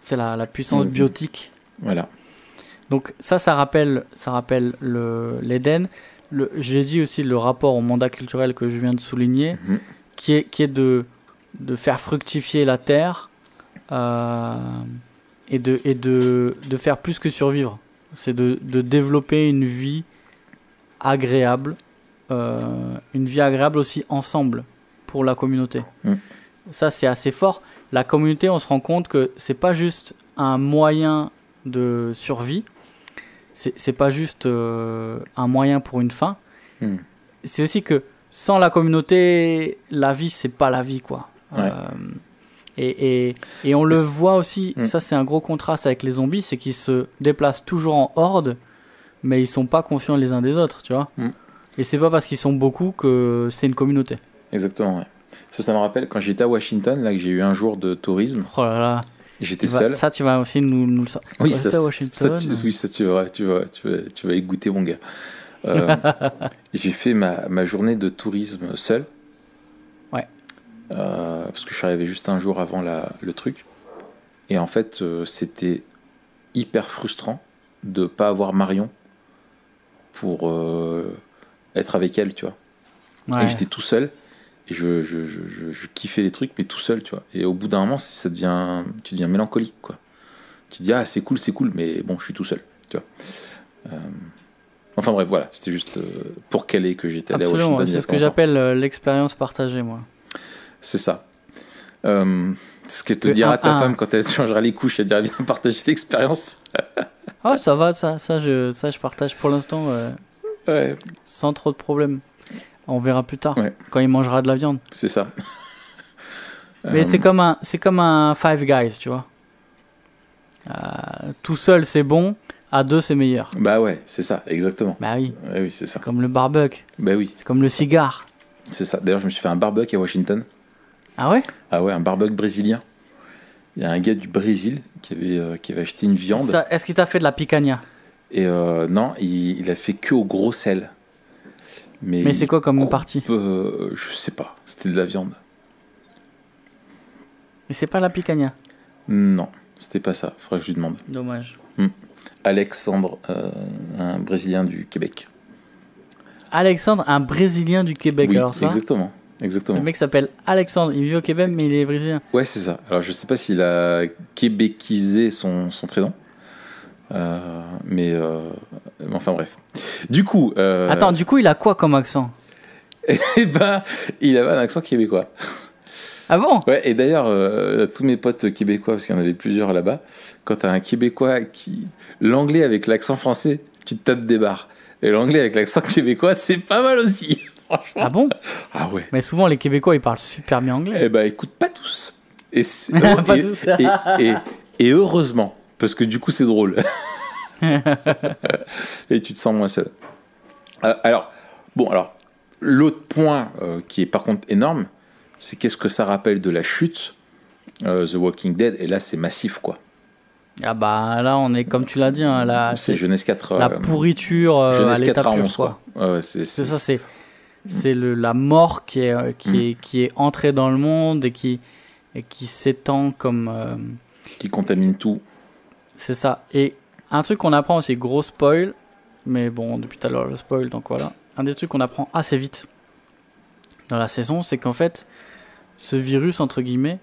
C'est la puissance biotique. Voilà. Donc ça rappelle l'Éden. J'ai dit aussi le rapport au mandat culturel que je viens de souligner, qui est de faire fructifier la terre et de faire plus que survivre. C'est de développer une vie agréable, aussi ensemble pour la communauté. Ça, c'est assez fort. La communauté, on se rend compte que c'est pas juste un moyen de survie, c'est pas juste un moyen pour une fin. C'est aussi que sans la communauté, la vie, c'est pas la vie, quoi. Ouais. Et on le voit aussi, ça c'est un gros contraste avec les zombies, c'est qu'ils se déplacent toujours en horde, mais ils sont pas conscients les uns des autres, tu vois. Et c'est pas parce qu'ils sont beaucoup que c'est une communauté. Exactement, ouais. Ça me rappelle quand j'étais à Washington, là que j'ai eu un jour de tourisme. Oh là là. J'étais seul. Ça, tu vas aussi nous le sortir. Oui, ça, tu vas y goûter, mon gars. J'ai fait ma journée de tourisme seul. Ouais. Parce que je suis arrivé juste un jour avant le truc. Et en fait, c'était hyper frustrant de pas avoir Marion pour être avec elle, tu vois. Ouais. Et j'étais tout seul. Et je kiffais les trucs, mais tout seul, tu vois. Et au bout d'un moment, tu deviens mélancolique, quoi. Tu te dis, ah, c'est cool, mais bon, je suis tout seul, tu vois. Enfin bref, voilà, c'était juste pour caler que j'étais allé à Washington. C'est ce que j'appelle l'expérience partagée, moi. C'est ça. Ce que te dira ta femme quand elle changera les couches, elle dira, viens partager l'expérience. Ah, ça va, ça je partage pour l'instant sans trop de problèmes. On verra plus tard, quand il mangera de la viande. C'est ça. Mais c'est comme un Five Guys, tu vois. Tout seul, c'est bon. À deux, c'est meilleur. Bah ouais, c'est ça, exactement. Bah oui. Ouais, oui, c'est ça. C'est comme le barbecue. Bah oui. C'est comme le cigare. C'est ça. D'ailleurs, je me suis fait un barbecue à Washington. Ah ouais? Ah ouais, un barbecue brésilien. Il y a un gars du Brésil qui avait acheté une viande. Est-ce qu'il t'a fait de la picanha? Et non, il a fait que au gros sel. Mais c'est quoi comme partie? Je sais pas, c'était de la viande. Et c'est pas la picanha? Non, c'était pas ça, faudrait que je lui demande. Dommage. Alexandre, un Brésilien du Québec. Alexandre, un Brésilien du Québec, Oui, alors ça? exactement. Le mec s'appelle Alexandre, il vit au Québec mais il est brésilien. Ouais, c'est ça. Alors je sais pas s'il a québécisé son prénom. Mais enfin bref. Du coup... Attends, du coup il a quoi comme accent? Eh ben, il avait un accent québécois. Ah bon? Ouais, et d'ailleurs, tous mes potes québécois, parce qu'il y en avait plusieurs là-bas, quand t'as un Québécois qui... L'anglais avec l'accent français, tu te tapes des barres. Et l'anglais avec l'accent québécois, c'est pas mal aussi, franchement. Ah bon? Ah ouais. Mais souvent les Québécois ils parlent super bien anglais. Eh ben, écoute, pas tous. Et, Pas tous. et heureusement, parce que du coup, c'est drôle. Et tu te sens moins seul. Alors, l'autre point qui est par contre énorme, c'est qu'est-ce que ça rappelle de la chute, The Walking Dead, et là c'est massif quoi. Ah bah là on est comme tu l'as dit, hein, là, c'est Jeunesse 4. La pourriture Jeunesse à 4 l'état à pur 11 quoi. Ouais, C'est ça, c'est la mort qui est entrée dans le monde et qui s'étend comme... qui contamine tout. C'est ça. Et un truc qu'on apprend aussi, gros spoil, mais bon, depuis tout à l'heure je spoil, donc voilà. Un des trucs qu'on apprend assez vite dans la saison, c'est qu'en fait, ce virus, entre guillemets,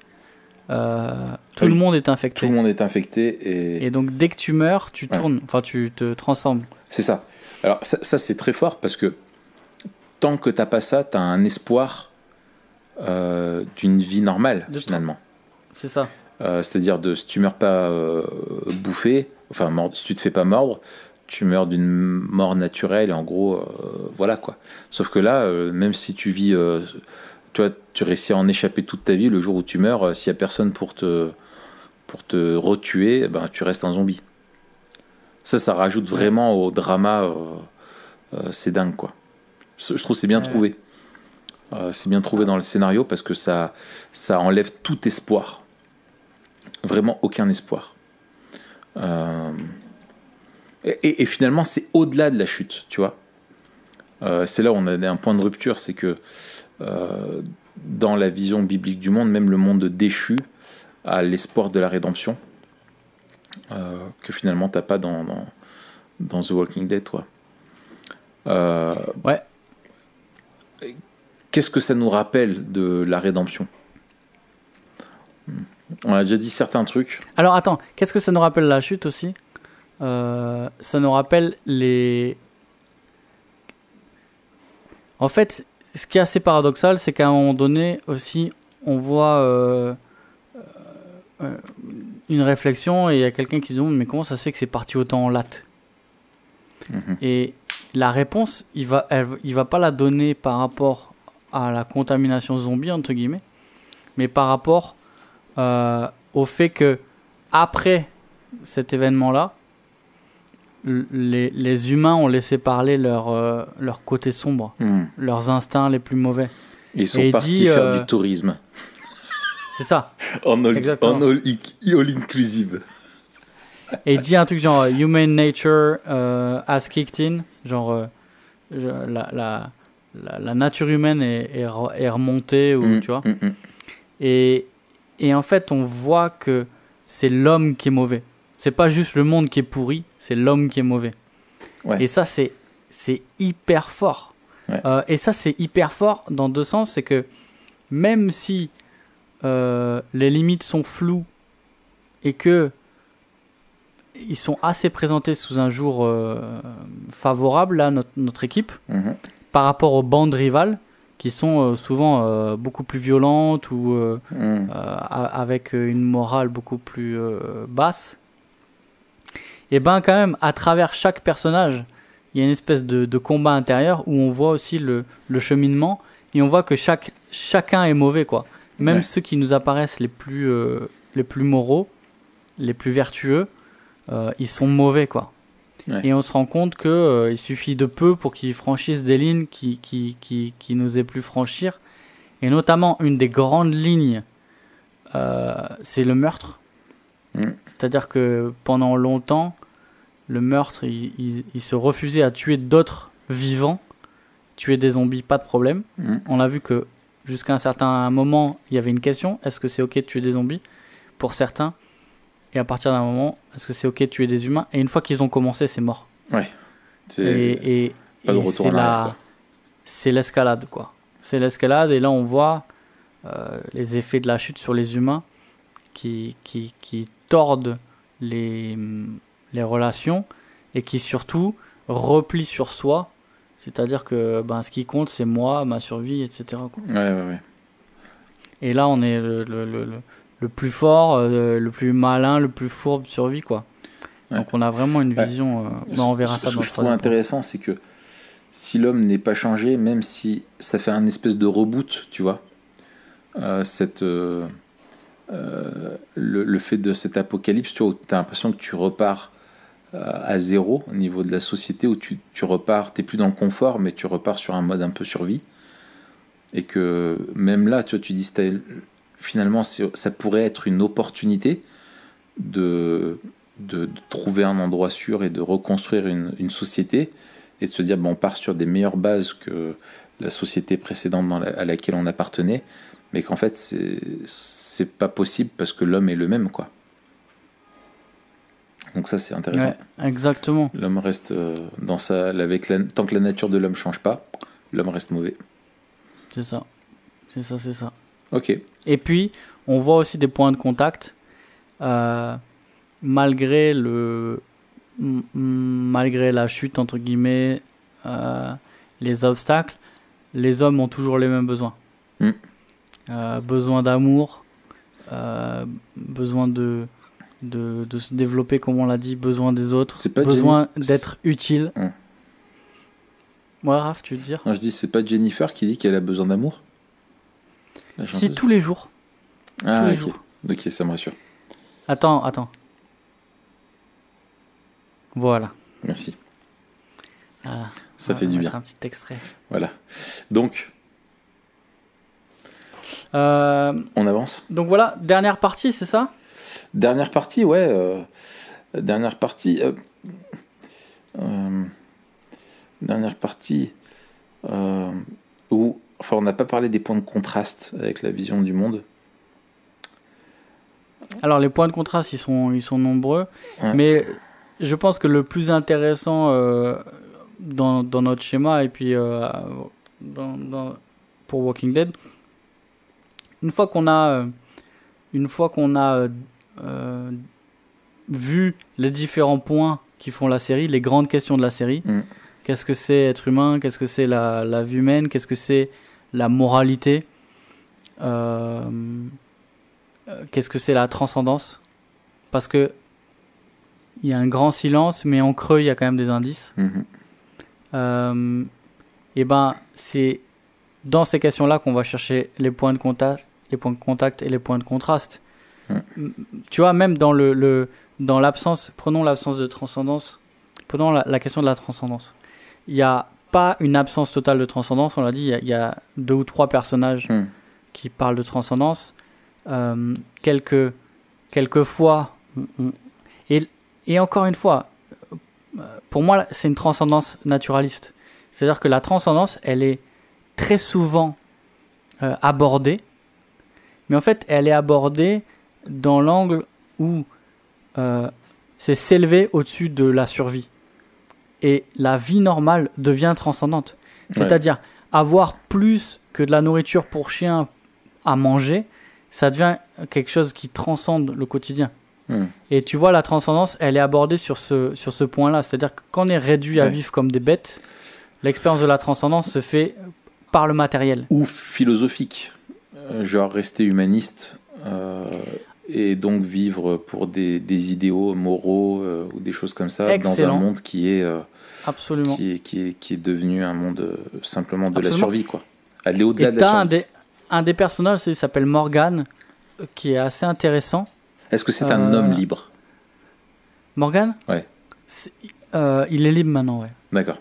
tout le monde est infecté. Tout le monde est infecté. Et donc, dès que tu meurs, tu tournes, enfin, tu te transformes. C'est ça. Alors, ça c'est très fort parce que tant que t'as pas ça, t'as un espoir d'une vie normale, finalement. C'est ça. C'est-à-dire, si tu meurs pas bouffé, enfin, si tu te fais pas mordre, tu meurs d'une mort naturelle, et en gros, voilà quoi. Sauf que là, même si tu vis, tu réussis à en échapper toute ta vie, le jour où tu meurs, s'il y a personne pour te retuer, ben, tu restes un zombie. Ça rajoute vraiment au drama, c'est dingue quoi. Je trouve que c'est bien trouvé. C'est bien trouvé dans le scénario parce que ça enlève tout espoir. Vraiment aucun espoir. Et finalement, c'est au-delà de la chute, tu vois. C'est là où on a un point de rupture, c'est que dans la vision biblique du monde, même le monde déchu a l'espoir de la rédemption que finalement t'as pas dans The Walking Dead, toi. Ouais. Qu'est-ce que ça nous rappelle de la rédemption ? On a déjà dit certains trucs. Alors attends, qu'est-ce que ça nous rappelle la chute aussi ? Ça nous rappelle les... En fait, ce qui est assez paradoxal, c'est qu'à un moment donné aussi, on voit une réflexion et il y a quelqu'un qui se demande mais comment ça se fait que c'est parti autant en latte ? Et la réponse, il va pas la donner par rapport à la contamination zombie entre guillemets, mais par rapport au fait que après cet événement-là, les humains ont laissé parler leur côté sombre, leurs instincts les plus mauvais. Ils sont partis faire du tourisme. C'est ça. en all inclusive. Et il dit un truc genre Human nature has kicked in, genre la nature humaine est remontée, ou, tu vois. Et en fait, on voit que c'est l'homme qui est mauvais. C'est pas juste le monde qui est pourri, c'est l'homme qui est mauvais. Ouais. Et ça, c'est hyper fort. Ouais. Et ça, c'est hyper fort dans deux sens. C'est que même si les limites sont floues et que ils sont assez présentés sous un jour favorable, là, notre équipe, par rapport aux bandes rivales, qui sont souvent beaucoup plus violentes ou avec une morale beaucoup plus basse. Et ben quand même, à travers chaque personnage, il y a une espèce de combat intérieur où on voit aussi le cheminement, et on voit que chacun est mauvais, quoi. Même ceux qui nous apparaissent les plus moraux, les plus vertueux, ils sont mauvais, quoi. Ouais. Et on se rend compte que il suffit de peu pour qu'ils franchissent des lignes qui n'osaient plus franchir. Et notamment, une des grandes lignes, c'est le meurtre. C'est-à-dire que pendant longtemps, le meurtre, ils se refusaient à tuer d'autres vivants, tuer des zombies, pas de problème. On a vu que jusqu'à un certain moment, il y avait une question, est-ce que c'est ok de tuer des zombies pour certains? Et à partir d'un moment, est-ce que c'est ok de tuer des humains? Et une fois qu'ils ont commencé, c'est mort. Ouais. Et pas de retour en arrière, quoi. C'est l'escalade, quoi. C'est l'escalade, et là on voit les effets de la chute sur les humains qui tordent les relations et qui surtout replient sur soi. C'est-à-dire que ce qui compte, c'est moi, ma survie, etc., quoi. Ouais. Et là, on est le plus fort, le plus malin, le plus fourbe survie, quoi. Ouais. Donc on a vraiment une vision. On verra ça dans le troisième. Ce que je trouve intéressant, c'est que si l'homme n'est pas changé, même si ça fait un espèce de reboot, tu vois, le fait de cet apocalypse, tu vois, où tu as l'impression que tu repars à zéro au niveau de la société, où tu repars, tu n'es plus dans le confort, mais tu repars sur un mode un peu survie. Et que même là, tu vois, tu dis, finalement, ça pourrait être une opportunité de trouver un endroit sûr et de reconstruire une société et de se dire, on part sur des meilleures bases que la société précédente à laquelle on appartenait, mais qu'en fait, c'est pas possible parce que l'homme est le même, quoi. Donc ça, c'est intéressant. Ouais, exactement. L'homme reste tant que la nature de l'homme change pas, l'homme reste mauvais. C'est ça. Ok. Et puis, on voit aussi des points de contact. Malgré la chute, entre guillemets, les obstacles, les hommes ont toujours les mêmes besoins. Besoin d'amour, besoin de se développer, comme on l'a dit, besoin des autres, besoin d'être utile. Ouais, Raph, tu veux dire? Non, je dis, c'est pas Jennifer qui dit qu'elle a besoin d'amour? Si, tous les jours. Ah, tous les jours. Ok, ça me rassure. Attends. Voilà. Merci. Voilà. Ça fait du bien. Un petit extrait. Voilà. Donc, on avance. Donc voilà, dernière partie, c'est ça? Dernière partie, ouais. Dernière partie où, enfin, on n'a pas parlé des points de contraste avec la vision du monde. Alors les points de contraste, ils sont nombreux, ouais. Mais je pense que le plus intéressant dans notre schéma et puis pour Walking Dead, une fois qu'on a vu les différents points qui font la série, les grandes questions de la série, qu'est-ce que c'est être humain, qu'est-ce que c'est la vie humaine, qu'est-ce que c'est la moralité, qu'est-ce que c'est la transcendance, parce que il y a un grand silence, mais en creux il y a quand même des indices. Et c'est dans ces questions-là qu'on va chercher les points de contact et les points de contraste. Tu vois, même dans l'absence, prenons l'absence de transcendance, prenons la question de la transcendance. Il n'y a pas une absence totale de transcendance, on l'a dit, il y a 2 ou 3 personnages qui parlent de transcendance. Quelques fois, et encore une fois, pour moi, c'est une transcendance naturaliste. C'est-à-dire que la transcendance, elle est très souvent abordée, mais en fait, elle est abordée dans l'angle où c'est s'élever au-dessus de la survie. Et la vie normale devient transcendante. C'est-à-dire, avoir plus que de la nourriture pour chien à manger, ça devient quelque chose qui transcende le quotidien. Et tu vois, la transcendance, elle est abordée sur ce point-là. C'est-à-dire que quand on est réduit à vivre comme des bêtes, l'expérience de la transcendance se fait par le matériel. Ou philosophique. Genre rester humaniste et donc vivre pour des idéaux moraux ou des choses comme ça. Excellent. Dans un monde qui est absolument qui est devenu un monde simplement de la survie, quoi. Aller au-delà de la survie. Un des personnages, il s'appelle Morgan, qui est assez intéressant. Est-ce que c'est un homme libre? Morgan? Ouais. Il est libre maintenant, ouais. D'accord.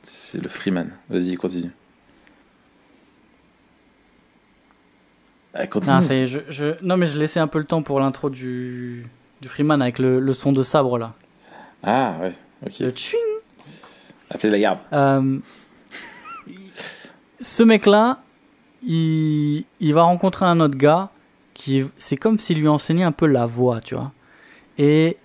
C'est le Freeman. Vas-y, continue. Continue. Non, mais je laissais un peu le temps pour l'intro du Freeman avec le son de sabre, là. Ah, ouais, ok. Le tching. Appelez la garde. Ce mec-là, il va rencontrer un autre gars c'est comme s'il lui enseignait un peu la voix, tu vois. Et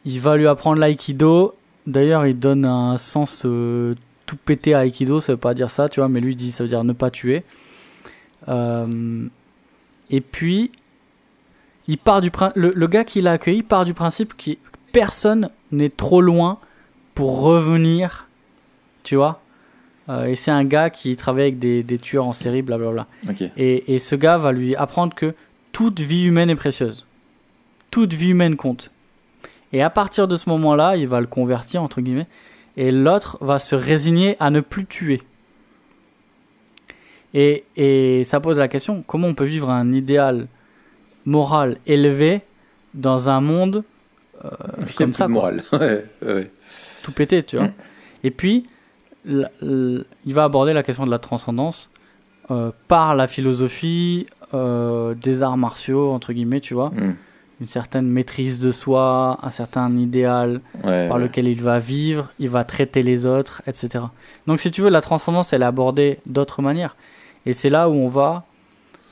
il va lui apprendre l'aïkido. D'ailleurs, il donne un sens tout pété à l'aïkido, ça veut pas dire ça, tu vois, mais lui dit ça veut dire ne pas tuer. Et puis, il part le gars qui l'a accueilli part du principe que personne n'est trop loin pour revenir, tu vois. Et c'est un gars qui travaille avec des tueurs en série, blablabla. Okay. Et ce gars va lui apprendre que toute vie humaine est précieuse. Toute vie humaine compte. Et à partir de ce moment-là, il va le convertir, entre guillemets, et l'autre va se résigner à ne plus tuer. Et ça pose la question, comment on peut vivre un idéal moral élevé dans un monde comme ça, moral. Ouais. Tout pété, tu vois. Et puis, il va aborder la question de la transcendance par la philosophie des arts martiaux, entre guillemets, tu vois. Une certaine maîtrise de soi, un certain idéal par lequel il va vivre, il va traiter les autres, etc. Donc, si tu veux, la transcendance, elle est abordée d'autres manières. Et c'est là où on va...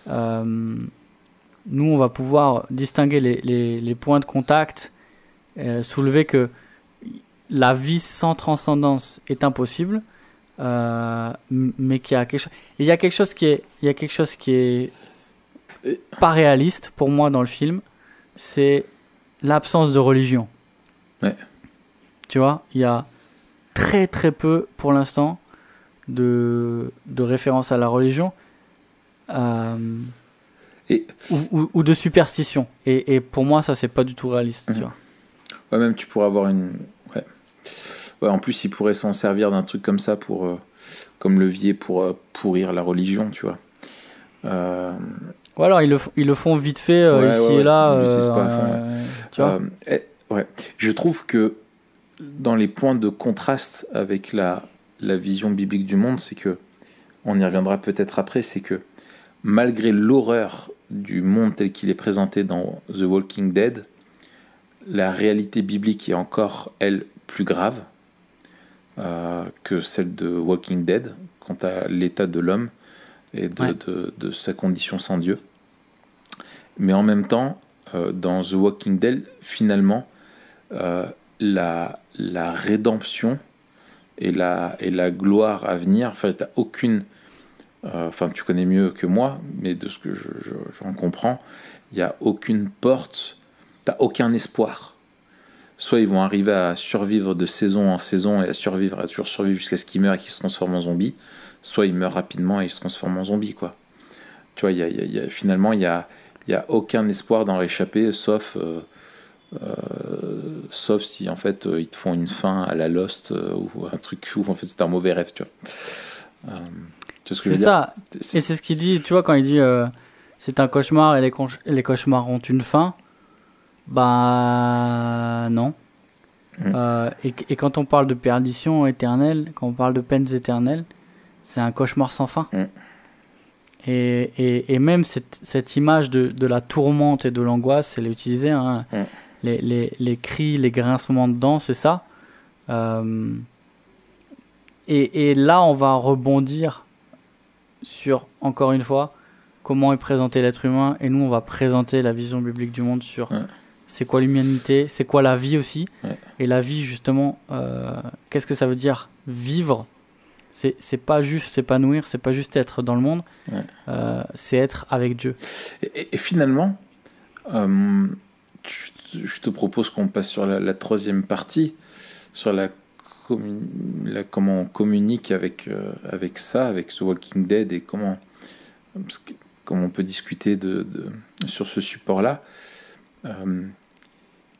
nous, on va pouvoir distinguer les points de contact, soulever que la vie sans transcendance est impossible, mais qu'il y a quelque chose... Il y a quelque chose qui est pas réaliste pour moi dans le film, c'est l'absence de religion. Ouais. Tu vois, il y a très très peu pour l'instant de référence à la religion ou de superstition. Et pour moi, ça, c'est pas du tout réaliste. Tu vois. Ouais, même tu pourrais avoir une... Ouais, en plus, ils pourraient s'en servir d'un truc comme ça comme levier pour pourrir la religion, tu vois. Ouais, alors ils le font vite fait ici et là. Tu vois. Je trouve que dans les points de contraste avec la vision biblique du monde, c'est que, on y reviendra peut-être après, c'est que malgré l'horreur du monde tel qu'il est présenté dans The Walking Dead, la réalité biblique est encore, elle, plus grave que celle de Walking Dead quant à l'état de l'homme et de sa condition sans Dieu. Mais en même temps, dans The Walking Dead, finalement, la rédemption et la gloire à venir, enfin, t'as aucune... Enfin, tu connais mieux que moi, mais de ce que j'en comprends, il n'y a aucune porte, t'as aucun espoir. Soit ils vont arriver à survivre de saison en saison et à toujours survivre jusqu'à ce qu'ils meurent et qu'ils se transforment en zombies, soit ils meurent rapidement et ils se transforment en zombies, quoi. Tu vois, finalement, il y a aucun espoir d'en réchapper, sauf si en fait ils te font une fin à la Lost ou un truc où en fait c'est un mauvais rêve, tu vois. Tu vois ce que je veux dire ? C'est ça. Et c'est ce qu'il dit, tu vois, quand il dit c'est un cauchemar et les cauchemars ont une fin. Bah non. Et quand on parle de perdition éternelle, quand on parle de peines éternelles, c'est un cauchemar sans fin. Et même cette image de la tourmente et de l'angoisse, elle est utilisée. Hein. Les cris, les grincements de dents, c'est ça. Et là, on va rebondir sur, encore une fois, comment est présenté l'être humain. Et nous, on va présenter la vision biblique du monde sur c'est quoi l'humanité, c'est quoi la vie aussi. Et la vie, justement, qu'est-ce que ça veut dire vivre ? C'est pas juste s'épanouir, c'est pas juste être dans le monde, c'est être avec Dieu. Et finalement, je te propose qu'on passe sur la troisième partie, sur comment on communique avec ça, avec The Walking Dead, et comment on peut discuter sur ce support-là.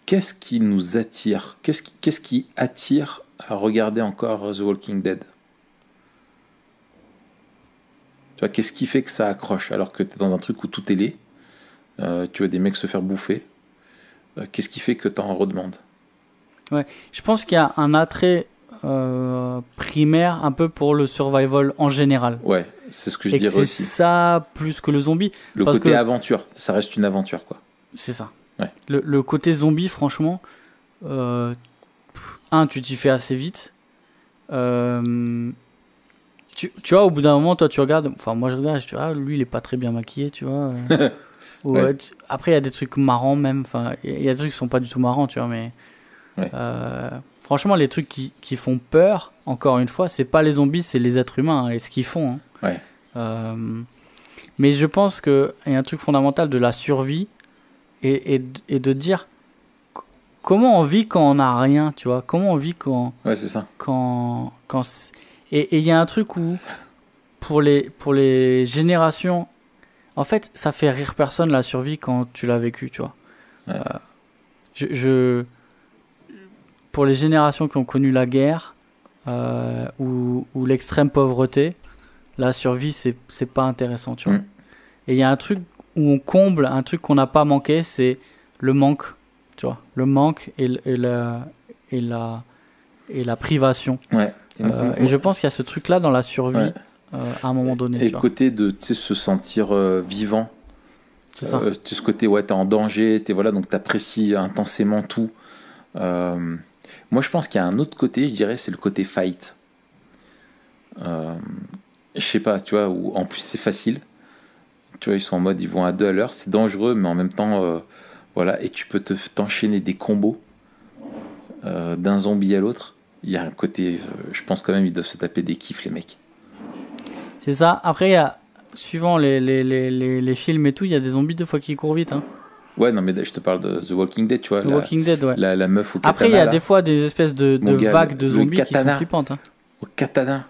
Qu'est-ce qui nous attire ? Qu'est-ce qui attire à regarder encore The Walking Dead ? Tu vois, qu'est-ce qui fait que ça accroche alors que tu es dans un truc où tout est laid, tu vois des mecs se faire bouffer, qu'est-ce qui fait que tu en redemandes ? Ouais, je pense qu'il y a un attrait primaire un peu pour le survival en général. Ouais, c'est ce que je dirais aussi. C'est ça plus que le zombie. Le côté aventure, ça reste une aventure, quoi. C'est ça. Ouais. Le côté zombie, franchement, tu t'y fais assez vite. Tu vois, au bout d'un moment, toi, tu regardes. Enfin, moi, je regarde, tu vois, lui, il est pas très bien maquillé, tu vois. Ouais. Après, il y a des trucs marrants, même. Enfin, il y a des trucs qui sont pas du tout marrants, tu vois, mais. Ouais. Franchement, les trucs qui font peur, encore une fois, c'est pas les zombies, c'est les êtres humains et ce qu'ils font. Hein. Ouais. Mais je pense qu'il y a un truc fondamental de la survie et de dire comment on vit quand on n'a rien, tu vois. Comment on vit Ouais, c'est ça. Et il y a un truc où, pour les générations, en fait, ça fait rire personne la survie quand tu l'as vécu, tu vois. Ouais. Pour les générations qui ont connu la guerre ou l'extrême pauvreté, la survie, c'est pas intéressant, tu vois. Et il y a un truc où on comble, un truc qu'on n'a pas manqué, c'est le manque, tu vois. Le manque et la privation. Ouais. Et je pense qu'il y a ce truc-là dans la survie Ouais. à un moment donné. Et tu le vois. côté de se sentir vivant. C'est ça. Ce côté, ouais, t'es en danger, voilà, donc t'apprécies intensément tout. Moi, je pense qu'il y a un autre côté, je dirais, c'est le côté fight. Je sais pas, tu vois, où en plus c'est facile. Tu vois, ils sont en mode, ils vont à 2 à l'heure, c'est dangereux, mais en même temps, voilà, et tu peux t'enchaîner des combos d'un zombie à l'autre. Il y a un côté, je pense quand même, ils doivent se taper des kiffs, les mecs. C'est ça. Après, il y a, suivant les films et tout, il y a des zombies deux fois qui courent vite. Hein. Ouais, non, mais je te parle de The Walking Dead, tu vois. The Walking Dead, ouais. La meuf au katana. Après, il y a là. des fois des espèces de Mon gars, vagues de le zombies qui sont katana. flippantes. Hein. Au katana.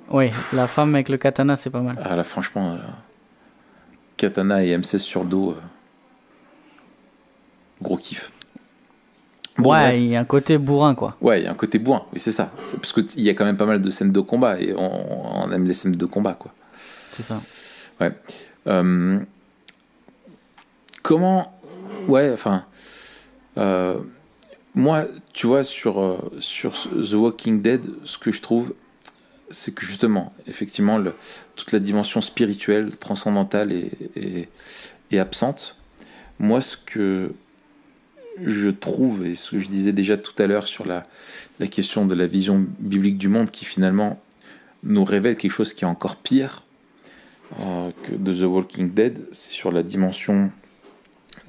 Oui, la femme avec le katana, c'est pas mal. Ah là, franchement, katana et M16 sur le dos, gros kiff. Bon, ouais, bref. il y a un côté bourrin, quoi. Ouais, il y a un côté bourrin, oui, c'est ça. C'est parce qu'il y a quand même pas mal de scènes de combat et on aime les scènes de combat, quoi. C'est ça. Ouais. Comment. Ouais, enfin. Moi, tu vois, sur The Walking Dead, ce que je trouve, c'est que justement, effectivement, toute la dimension spirituelle, transcendantale est absente. Moi, ce que je trouve, et ce que je disais déjà tout à l'heure sur la question de la vision biblique du monde, qui finalement nous révèle quelque chose qui est encore pire que de The Walking Dead, c'est sur la dimension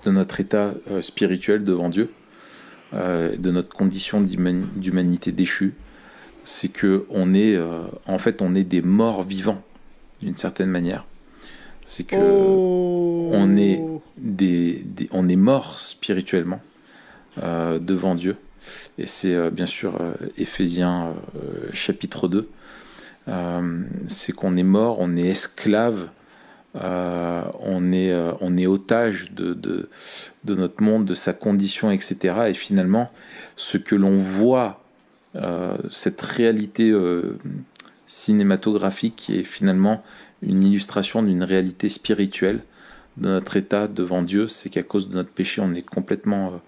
de notre état spirituel devant Dieu, de notre condition d'humanité déchue. C'est que on est, en fait, on est des morts vivants d'une certaine manière. C'est que on est on est morts spirituellement devant Dieu. Et c'est bien sûr Éphésiens chapitre 2. C'est qu'on est mort, on est esclave, on est otage de notre monde, de sa condition, etc. Et finalement, ce que l'on voit, cette réalité cinématographique qui est finalement une illustration d'une réalité spirituelle de notre état devant Dieu, c'est qu'à cause de notre péché, on est complètement,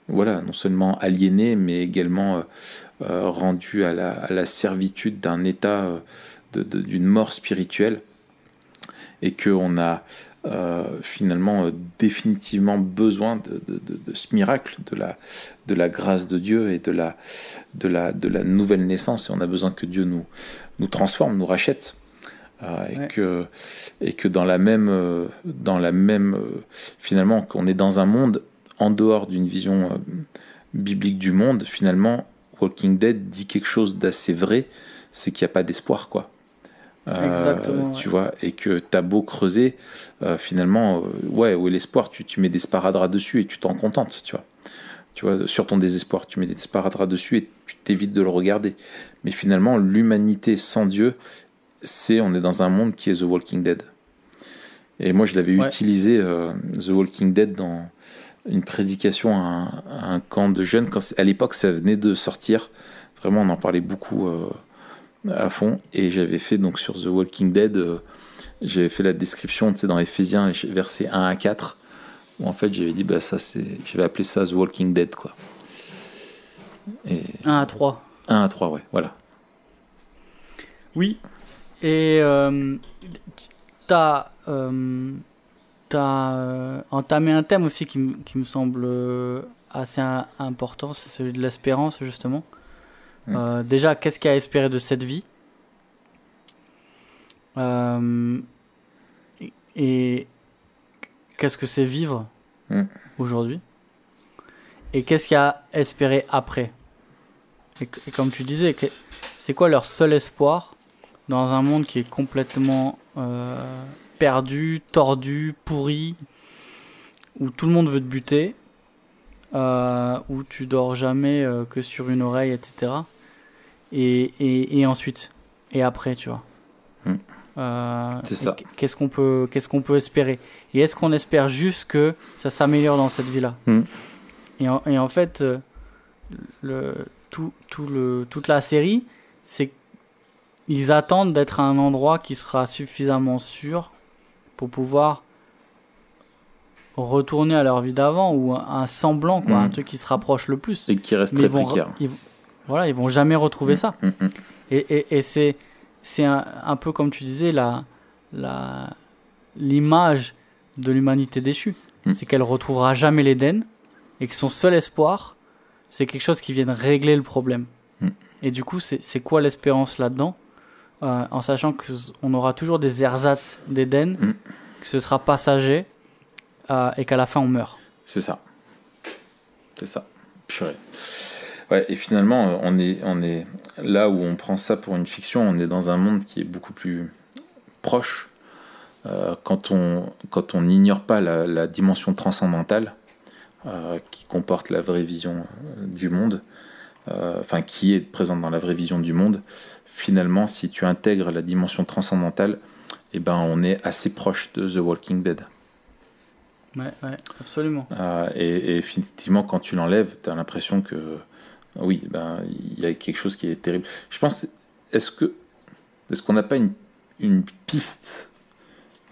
voilà, non seulement aliéné, mais également rendu à la servitude d'un état, d'une mort spirituelle, et qu'on a finalement définitivement besoin de ce miracle, de la grâce de Dieu et de la nouvelle naissance, et on a besoin que Dieu nous transforme, nous rachète. Et que dans la même finalement, qu'on est dans un monde en dehors d'une vision biblique du monde. Finalement, Walking Dead dit quelque chose d'assez vrai, c'est qu'il n'y a pas d'espoir, quoi. Exactement. Tu vois, et que t'as beau creuser, finalement, ouais, où est l'espoir, tu mets des sparadraps dessus et tu t'en contentes, tu vois. Tu vois, sur ton désespoir, tu mets des sparadraps dessus et tu t'évites de le regarder. Mais finalement, l'humanité sans Dieu, on est dans un monde qui est The Walking Dead. Et moi, je l'avais utilisé, The Walking Dead, dans une prédication à un camp de jeunes. À l'époque, ça venait de sortir. Vraiment, on en parlait beaucoup à fond. Et j'avais fait, donc, sur The Walking Dead, j'avais fait la description, tu sais, dans Éphésiens, versets 1 à 4, où en fait, j'avais dit, bah, j'avais appelé ça The Walking Dead, quoi. Et 1 à 3. 1 à 3, ouais, voilà. Oui. Et t'as entamé un thème aussi qui me semble assez important, c'est celui de l'espérance, justement. Déjà, qu'est-ce qu'il y a à espérer de cette vie? Et qu'est-ce que c'est vivre aujourd'hui? Et qu'est-ce qu'il y a à espérer après? Et comme tu disais, c'est quoi leur seul espoir dans un monde qui est complètement perdu, tordu, pourri, où tout le monde veut te buter, où tu dors jamais que sur une oreille, etc. Et ensuite, et après, tu vois. C'est ça. Qu'est-ce qu'on peut espérer? Et est-ce qu'on espère juste que ça s'améliore dans cette vie-là? Et en fait, toute la série, c'est qu'ils attendent d'être à un endroit qui sera suffisamment sûr pour pouvoir retourner à leur vie d'avant, ou un semblant, quoi, un truc qui se rapproche le plus. Et qui reste très précaire. Ils vont jamais retrouver ça. Et c'est un peu comme tu disais, l'image de l'humanité déchue. C'est qu'elle retrouvera jamais l'Éden et que son seul espoir, c'est quelque chose qui vienne régler le problème. Et du coup, c'est quoi l'espérance là-dedans, en sachant qu'on aura toujours des ersatz d'Éden, que ce sera passager et qu'à la fin on meurt. C'est ça. Purée. Ouais, et finalement, on est là où on prend ça pour une fiction, on est dans un monde qui est beaucoup plus proche. Quand on n'ignore pas la dimension transcendantale qui comporte la vraie vision du monde, qui est présente dans la vraie vision du monde, finalement, si tu intègres la dimension transcendantale, on est assez proche de The Walking Dead. Ouais, absolument. Et effectivement, quand tu l'enlèves, tu as l'impression que oui, il y a quelque chose qui est terrible. Je pense, est-ce qu'on n'a pas une piste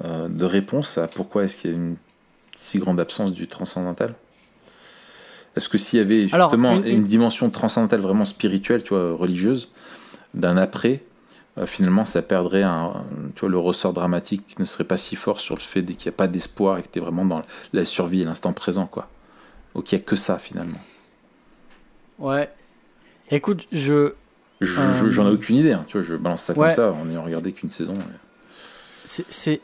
de réponse à pourquoi est-ce qu'il y a une si grande absence du transcendantal? Est-ce que s'il y avait justement une dimension transcendantale vraiment spirituelle, tu vois, religieuse, d'un après, finalement ça perdrait le ressort dramatique ne serait pas si fort sur le fait qu'il n'y a pas d'espoir et que tu es vraiment dans la survie et l'instant présent, quoi. Donc il n'y a que ça finalement. Ouais. Écoute, j'en ai aucune idée, hein. Tu vois, je balance ça comme ça en n'ayant regardé qu'une saison. C'est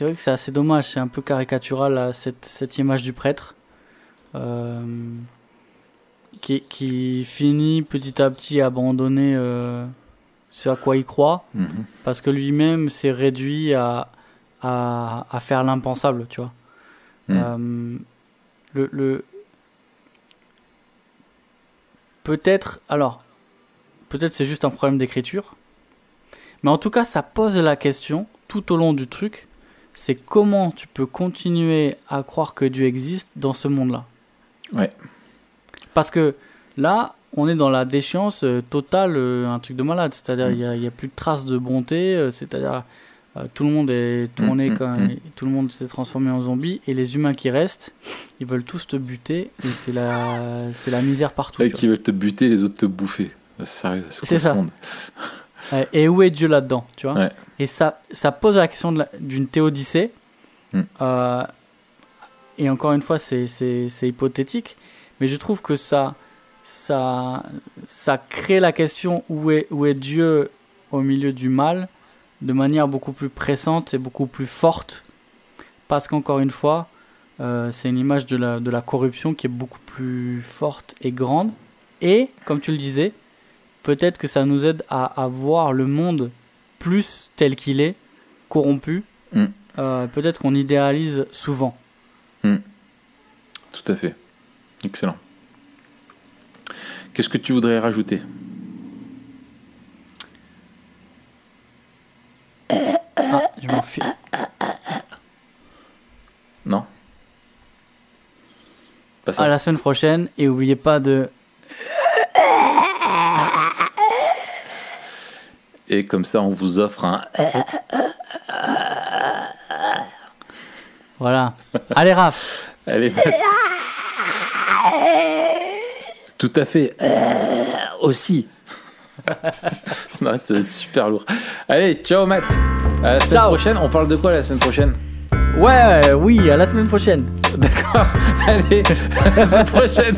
vrai que c'est assez dommage, c'est un peu caricatural là, cette image du prêtre qui finit petit à petit à abandonner ce à quoi il croit, parce que lui-même s'est réduit à faire l'impensable, tu vois. Peut-être c'est juste un problème d'écriture, mais en tout cas ça pose la question tout au long du truc, c'est comment tu peux continuer à croire que Dieu existe dans ce monde-là. Ouais. Parce que là, on est dans la déchéance totale, un truc de malade, c'est-à-dire il y a plus de traces de bonté, c'est-à-dire tout le monde est tourné tout le monde s'est transformé en zombie, et les humains qui restent, ils veulent tous te buter, et c'est la misère partout. Qui veulent te buter, les autres te bouffer. Sérieux, c'est ça. Et où est Dieu là-dedans, tu vois? Et ça pose la question d'une théodicée. Et encore une fois, c'est hypothétique, mais je trouve que ça crée la question où est Dieu au milieu du mal, de manière beaucoup plus pressante et beaucoup plus forte, parce qu'encore une fois, c'est une image de la corruption qui est beaucoup plus forte et grande. Et, comme tu le disais, peut-être que ça nous aide à voir le monde plus tel qu'il est, corrompu. Peut-être qu'on idéalise souvent. Tout à fait. Excellent. Qu'est-ce que tu voudrais rajouter? Je m'en file. Non. Pas ça. À la semaine prochaine, et n'oubliez pas de... Et comme ça, on vous offre un... Voilà. Allez, Raph. Allez, Matt. Tout à fait. Aussi. Non, ça va être super lourd. Allez, ciao, Matt. À la semaine prochaine. On parle de quoi la semaine prochaine? Oui, à la semaine prochaine. D'accord. Allez, à la semaine prochaine.